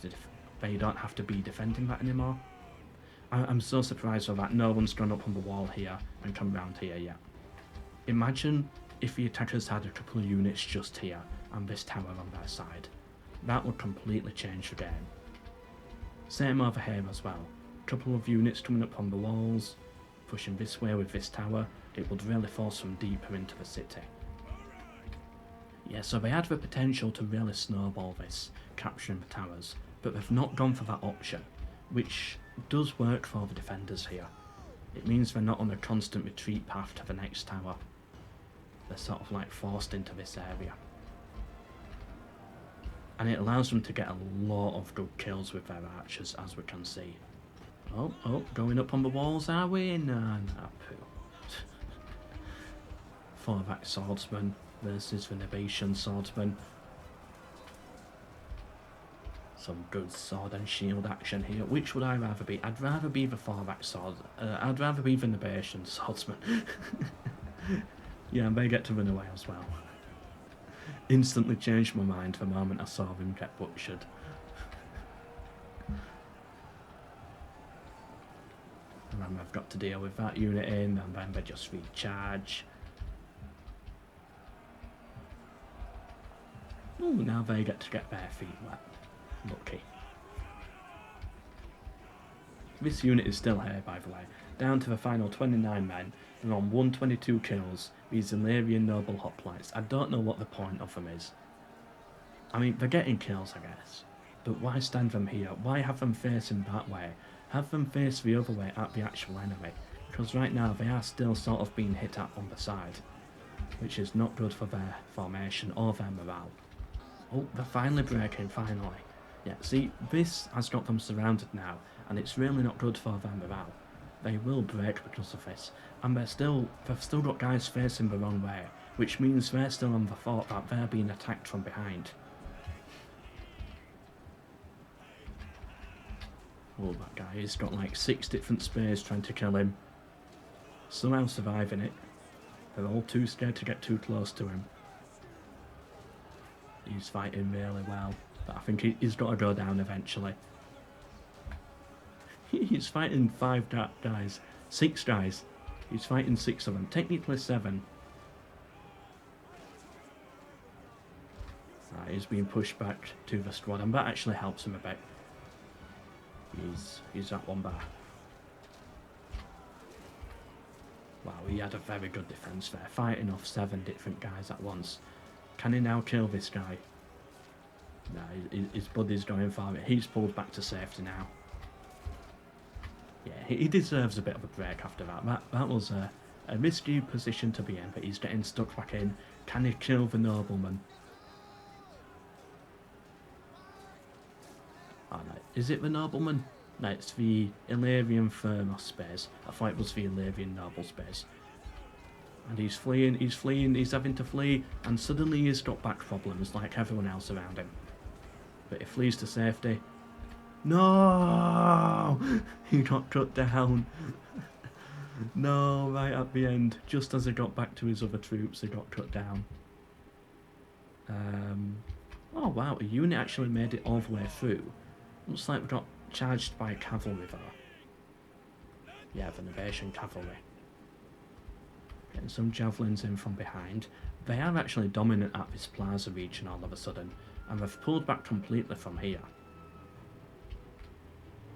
to be defending that anymore. I'm so surprised with that no one's gone up on the wall here and come round here yet. Imagine if the attackers had a couple of units just here and this tower on their side. That would completely change the game. Same over here as well. Couple of units coming up on the walls, pushing this way with this tower. It would really force them deeper into the city. Yeah, so they had the potential to really snowball this, capturing the towers, but they've not gone for that option, which does work for the defenders here. It means they're not on a constant retreat path to the next tower. They're sort of like forced into this area. And it allows them to get a lot of good kills with their archers, as we can see. Oh, going up on the walls, are we? No, poo. Forvac swordsman versus the Nabatian swordsman. Some good sword and shield action here. Which would I rather be? I'd rather be the Forvac sword. I'd rather be the Nabatian swordsman. Yeah, and they get to run away as well. Instantly changed my mind the moment I saw him get butchered. And then I've got to deal with that unit in, and then they just recharge. Ooh, now they get to get their feet wet. Lucky. This unit is still here, by the way. Down to the final 29 men. They're on 122 kills. These Illyrian noble hoplites. I don't know what the point of them is. I mean, they're getting kills, I guess. But why stand them here? Why have them facing that way? Have them face the other way at the actual enemy. Because right now they are still sort of being hit at on the side. Which is not good for their formation or their morale. Oh, they're finally breaking, finally. Yeah, see, this has got them surrounded now, and it's really not good for their morale. They will break because of this, and they've still got guys facing the wrong way, which means they're still on the thought that they're being attacked from behind. Oh, that guy, he's got like 6 different spears trying to kill him. Somehow surviving it. They're all too scared to get too close to him. He's fighting really well, but I think he's got to go down eventually. He's fighting 5 guys. 6 guys. He's fighting 6 of them. Technically 7. He's being pushed back to the squad, and that actually helps him a bit. He's at one bar. Wow, he had a very good defence there, fighting off 7 different guys at once. Can he now kill this guy? No, his buddy's going for it. He's pulled back to safety now. Yeah, he deserves a bit of a break after that. That was a risky position to be in, but he's getting stuck back in. Can he kill the nobleman? Oh no, is it the nobleman? No, it's the Illyrian Thermos base. I thought it was the Illyrian Nobles base. And he's fleeing, he's having to flee, and suddenly he's got back problems like everyone else around him. But he flees to safety. No! He got cut down. No, right at the end, just as he got back to his other troops, he got cut down. Oh wow, a unit actually made it all the way through. Looks like we got charged by cavalry though. Yeah, the Novatian cavalry. Getting some javelins in from behind. They are actually dominant at this plaza region all of a sudden, and they've pulled back completely from here.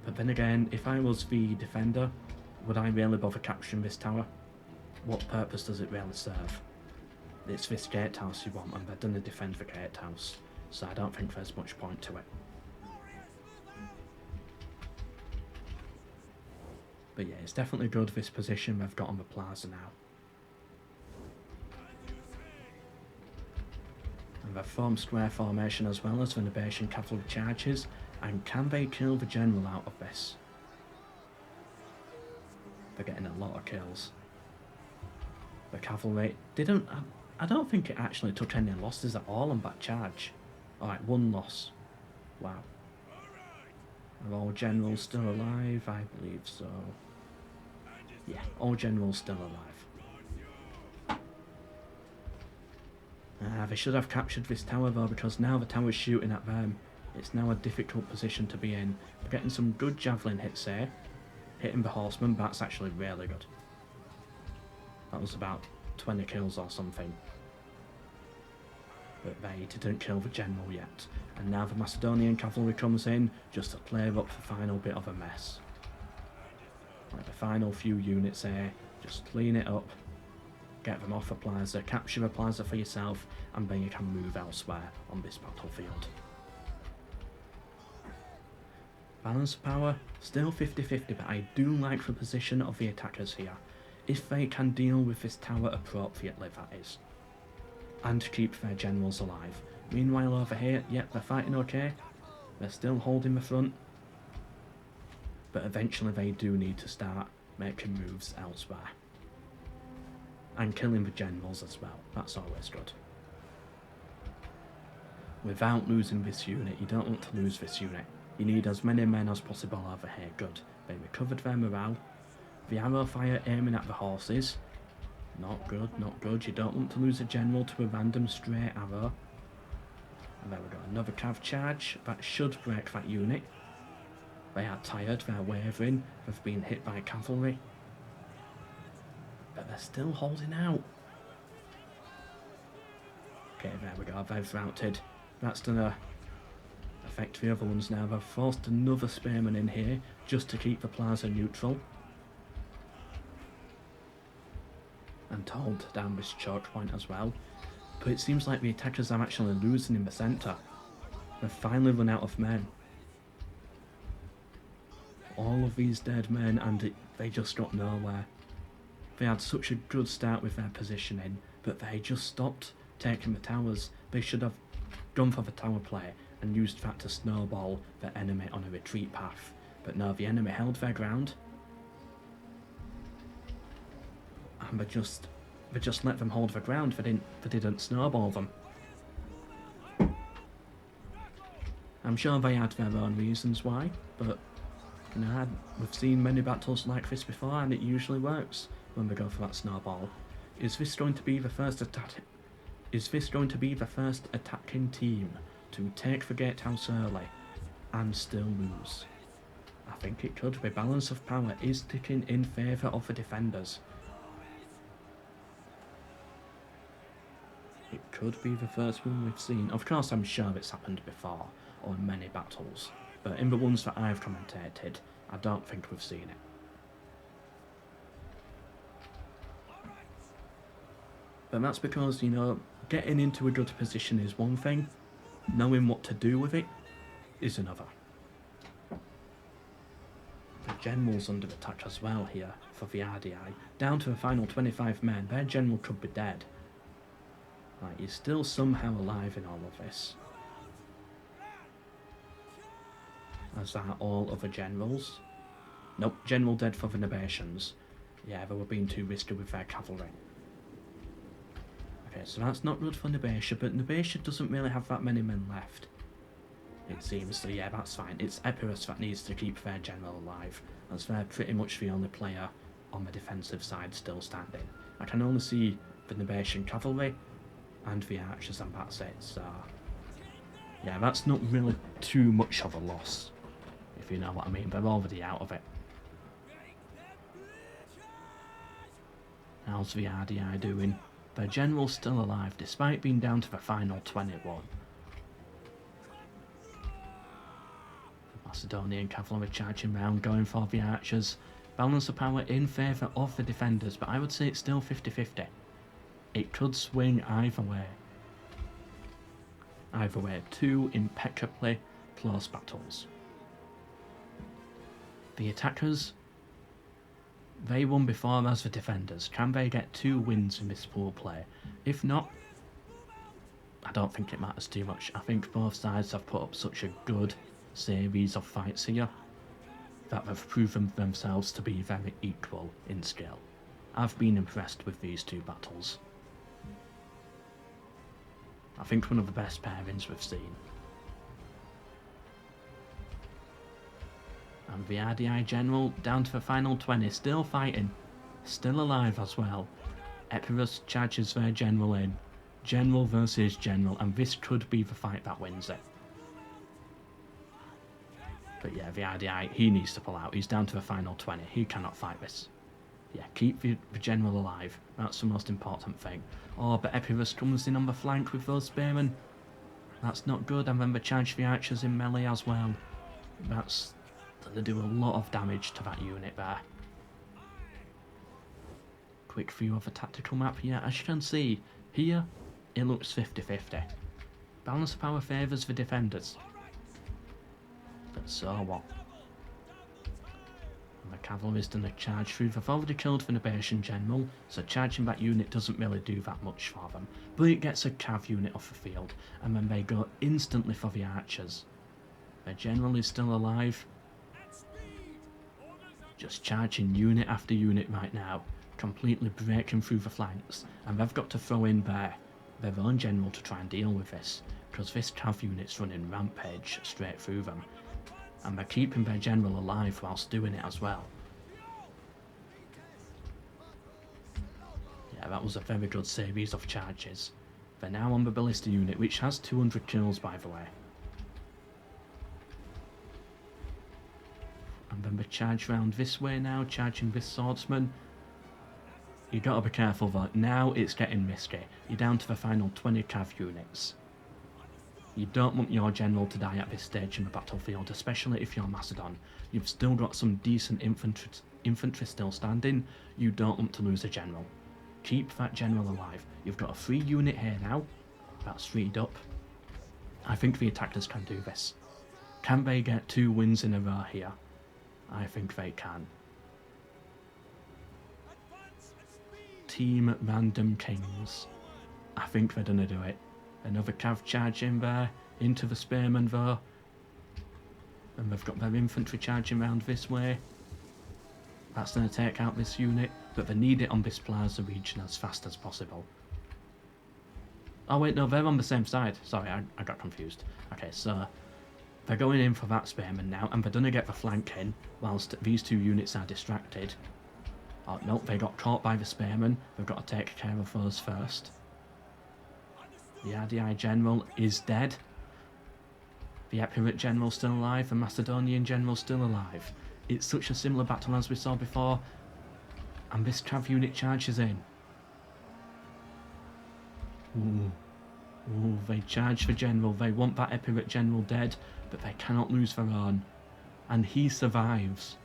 But then again, if I was the defender, would I really bother capturing this tower? What purpose does it really serve? It's this gatehouse you want, and they're going to defend the gatehouse, so I don't think there's much point to it. But yeah, it's definitely good, this position they've got on the plaza now. And they've formed square formation as well as the Novatian cavalry charges, and can they kill the general out of this? They're getting a lot of kills. The cavalry didn't... I don't think it actually took any losses at all on that charge. Alright, 1 loss. Wow. Are all generals still alive? I believe so. Yeah, all generals still alive. They should have captured this tower though, because now the tower's shooting at them. It's now a difficult position to be in. We're getting some good javelin hits here. Hitting the horseman, that's actually really good. That was about 20 kills or something. But they didn't kill the general yet. And now the Macedonian cavalry comes in just to clear up the final bit of a mess. Like the final few units here, just clean it up, get them off the plaza, capture the plaza for yourself, and then you can move elsewhere on this battlefield. Balance of power, still 50-50, but I do like the position of the attackers here. If they can deal with this tower appropriately, that is. And keep their generals alive. Meanwhile over here, yep, they're fighting okay. They're still holding the front. But eventually they do need to start making moves elsewhere. And killing the generals as well, that's always good. Without losing this unit, you don't want to lose this unit. You need as many men as possible over here, good. They recovered their morale. The arrow fire aiming at the horses. Not good, not good. You don't want to lose a general to a random stray arrow. And there we go, another cav charge. That should break that unit. They are tired, they're wavering, they've been hit by cavalry. But they're still holding out. Okay, there we go, they've routed. That's gonna affect the other ones now. They've forced another spearman in here just to keep the plaza neutral. And to hold down this choke point as well. But it seems like the attackers are actually losing in the centre. They've finally run out of men. All of these dead men, and they just got nowhere. They had such a good start with their positioning, but they just stopped taking the towers. They should have gone for the tower play and used that to snowball the enemy on a retreat path. But no, the enemy held their ground. And they just let them hold their ground. They didn't snowball them. I'm sure they had their own reasons why, but you know, we've seen many battles like this before, and it usually works when they go for that snowball. Is this going to be the first attack? Is this going to be the first attacking team to take the gatehouse early and still lose? I think it could. The balance of power is ticking in favour of the defenders. It could be the first one we've seen. Of course, I'm sure it's happened before, or in many battles, but in the ones that I've commentated, I don't think we've seen it. But that's because, you know, getting into a good position is one thing, knowing what to do with it is another. The general's under attack as well here for the RDI. Down to the final 25 men, their general could be dead. Like, he's still somehow alive in all of this. As are all other generals. Nope, general dead for the Nabateans. Yeah, they were being too risky with their cavalry. Okay, so that's not good for Nabatea, but Nabatea doesn't really have that many men left. It seems, so yeah, that's fine. It's Epirus that needs to keep their general alive, as they're pretty much the only player on the defensive side still standing. I can only see the Nabatean cavalry and the archers, and that's it, so yeah, that's not really too much of a loss, if you know what I mean. They're already out of it. How's the RDI doing? Their general's still alive, despite being down to the final 21. Macedonian cavalry charging round, going for the archers. Balance of power in favour of the defenders, but I would say it's still 50-50. It could swing either way. Either way, two impeccably close battles. The attackers, they won before as the defenders. Can they get 2 wins in this pool play? If not, I don't think it matters too much. I think both sides have put up such a good series of fights here that they've proven themselves to be very equal in skill. I've been impressed with these 2 battles. I think one of the best pairings we've seen. And the RDI general down to the final 20, still fighting, still alive as well. Epirus charges their general in. General versus general, and this could be the fight that wins it. But yeah, the RDI, he needs to pull out. He's down to the final 20. He cannot fight this. Yeah, keep the general alive. That's the most important thing. Oh, but Epirus comes in on the flank with those spearmen. That's not good. And then they charge the archers in melee as well. That's going to do a lot of damage to that unit there. Quick view of the tactical map here. As you can see, here, it looks 50-50. Balance of power favours the defenders. But so what? And the cavalry's done a charge through. They've already killed the Nabatean general, so charging that unit doesn't really do that much for them. But it gets a cav unit off the field, and then they go instantly for the archers. Their general is still alive. Just charging unit after unit right now, completely breaking through the flanks, and they've got to throw in their own general to try and deal with this, because this cav unit's running rampage straight through them. And they're keeping their general alive whilst doing it as well. Yeah, that was a very good series of charges. They're now on the ballista unit, which has 200 kills by the way. And then they charge round this way now, charging this swordsman. You gotta be careful though, now it's getting risky. You're down to the final 20 cav units. You don't want your general to die at this stage in the battlefield, especially if you're Macedon. You've still got some decent infantry still standing. You don't want to lose a general. Keep that general alive. You've got a free unit here now. That's freed up. I think the attackers can do this. Can they get 2 wins in a row here? I think they can. Team Random Kings. I think they're gonna do it. Another cav charge in there, into the spearmen though. And they've got their infantry charging around this way. That's going to take out this unit, but they need it on this plaza region as fast as possible. Oh wait, no, they're on the same side. Sorry, I got confused. Okay, so they're going in for that spearman now, and they're going to get the flank in, whilst these 2 units are distracted. Oh no, they got caught by the spearmen. They've got to take care of those first. The RDI general is dead. The Epirate general still alive. The Macedonian general still alive. It's such a similar battle as we saw before. And this cav unit charges in. Ooh. Ooh, they charge for General. They want that Epirate General dead, but they cannot lose their own. And he survives.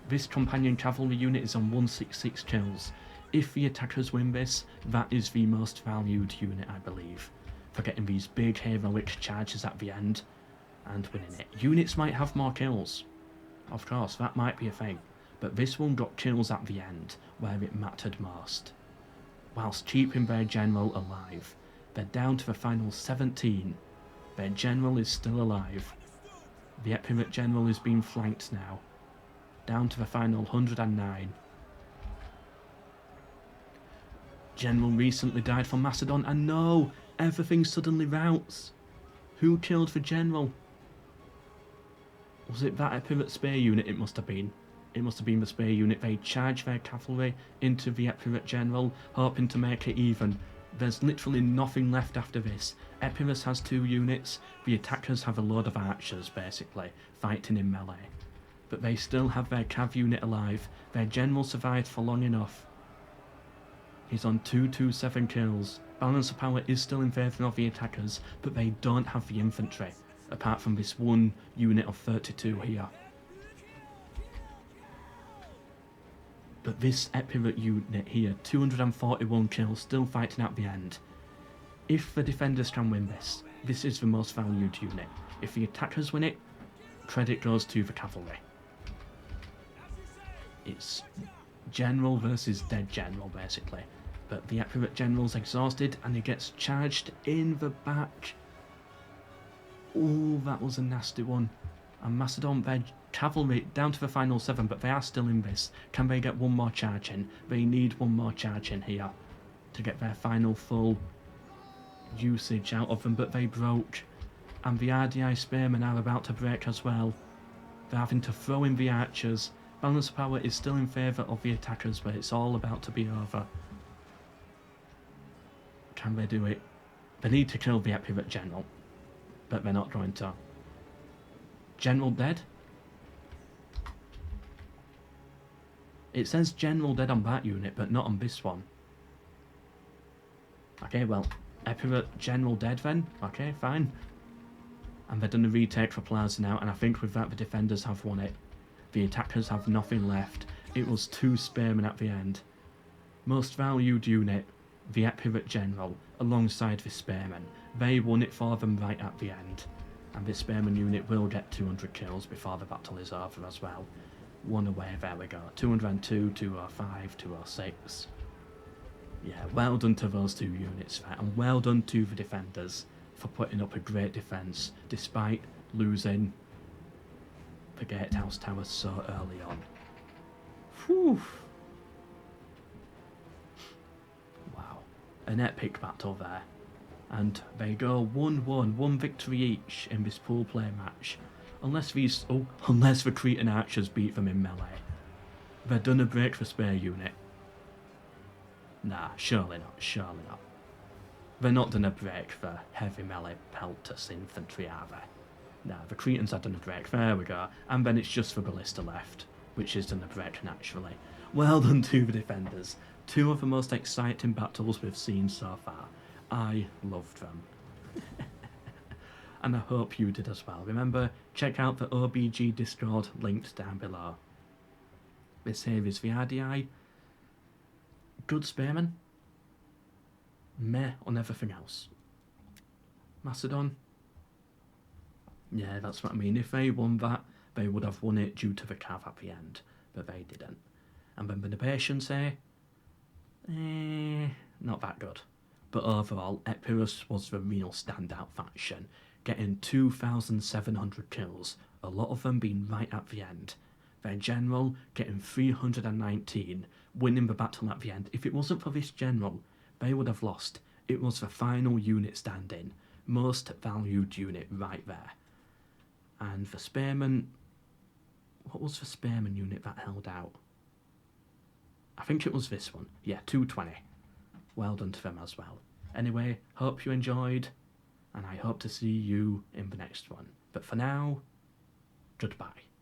This companion cavalry unit is on 166 kills. If the attackers win this, that is the most valued unit, I believe, for getting these big heroic charges at the end and winning it. Units might have more kills. Of course, that might be a thing. But this one got kills at the end, where it mattered most. Whilst keeping their general alive. They're down to the final 17. Their general is still alive. The Epirate general is being flanked now. Down to the final 109. General recently died from Macedon, and no! Everything suddenly routes. Who killed the general? Was it that Epirate spear unit? It must have been. It must have been the spear unit. They charged their cavalry into the Epirate general, hoping to make it even. There's literally nothing left after this. Epirus has 2 units. The attackers have a load of archers, basically, fighting in melee. But they still have their cav unit alive. Their general survived for long enough. He's on 227 kills. Balance of power is still in favour of the attackers, but they don't have the infantry, apart from this one unit of 32 here. But this Epirate unit here, 241 kills, still fighting at the end. If the defenders can win this, this is the most valued unit. If the attackers win it, credit goes to the cavalry. It's general versus dead general, basically. But the Epirate general's exhausted and he gets charged in the back. Oh, that was a nasty one. And Macedon, their cavalry down to the final 7, but they are still in this. Can they get one more charge in? They need one more charge in here to get their final full usage out of them, but they broke. And the RDI spearmen are about to break as well. They're having to throw in the archers. Balance of power is still in favour of the attackers, but it's all about to be over. Can they do it? They need to kill the Epirate general, but they're not going to. General dead? It says general dead on that unit, but not on this one. Okay, well, Epirate general dead then. Okay, fine. And they're done a retake for Plaza now, and I think with that the defenders have won it. The attackers have nothing left. It was 2 spearmen at the end. Most valued unit, the Epirate general, alongside the spearmen. They won it for them right at the end. And this spearman unit will get 200 kills before the battle is over as well. 1 away, there we go. 202, 205, 206. Yeah, well done to those 2 units there, and well done to the defenders for putting up a great defence, despite losing the Gatehouse Tower so early on. Whew. Wow, an epic battle there. And they go 1-1, 1 victory each in this pool play match. Unless the Cretan archers beat them in melee. They're done a break for spear unit. Nah, surely not, surely not. They're not done a break for heavy melee peltas infantry, are they? Nah, the Cretans have done a break, there we go. And then it's just the ballista left, which is done a break naturally. Well done to the defenders. 2 of the most exciting battles we've seen so far. I loved them. And I hope you did as well. Remember, check out the OBG Discord linked down below. This here is the RDI. Good spearmen. Meh on everything else. Macedon. Yeah, that's what I mean. If they won that, they would have won it due to the cav at the end. But they didn't. And then the Nabateans say, not that good. But overall, Epirus was the real standout faction, getting 2,700 kills, a lot of them being right at the end. Their general getting 319, winning the battle at the end. If it wasn't for this general, they would have lost. It was the final unit standing, most valued unit right there. And the spearmen, what was the spearman unit that held out? I think it was this one. Yeah, 220. Well done to them as well. Anyway, hope you enjoyed, and I hope to see you in the next one. But for now, goodbye.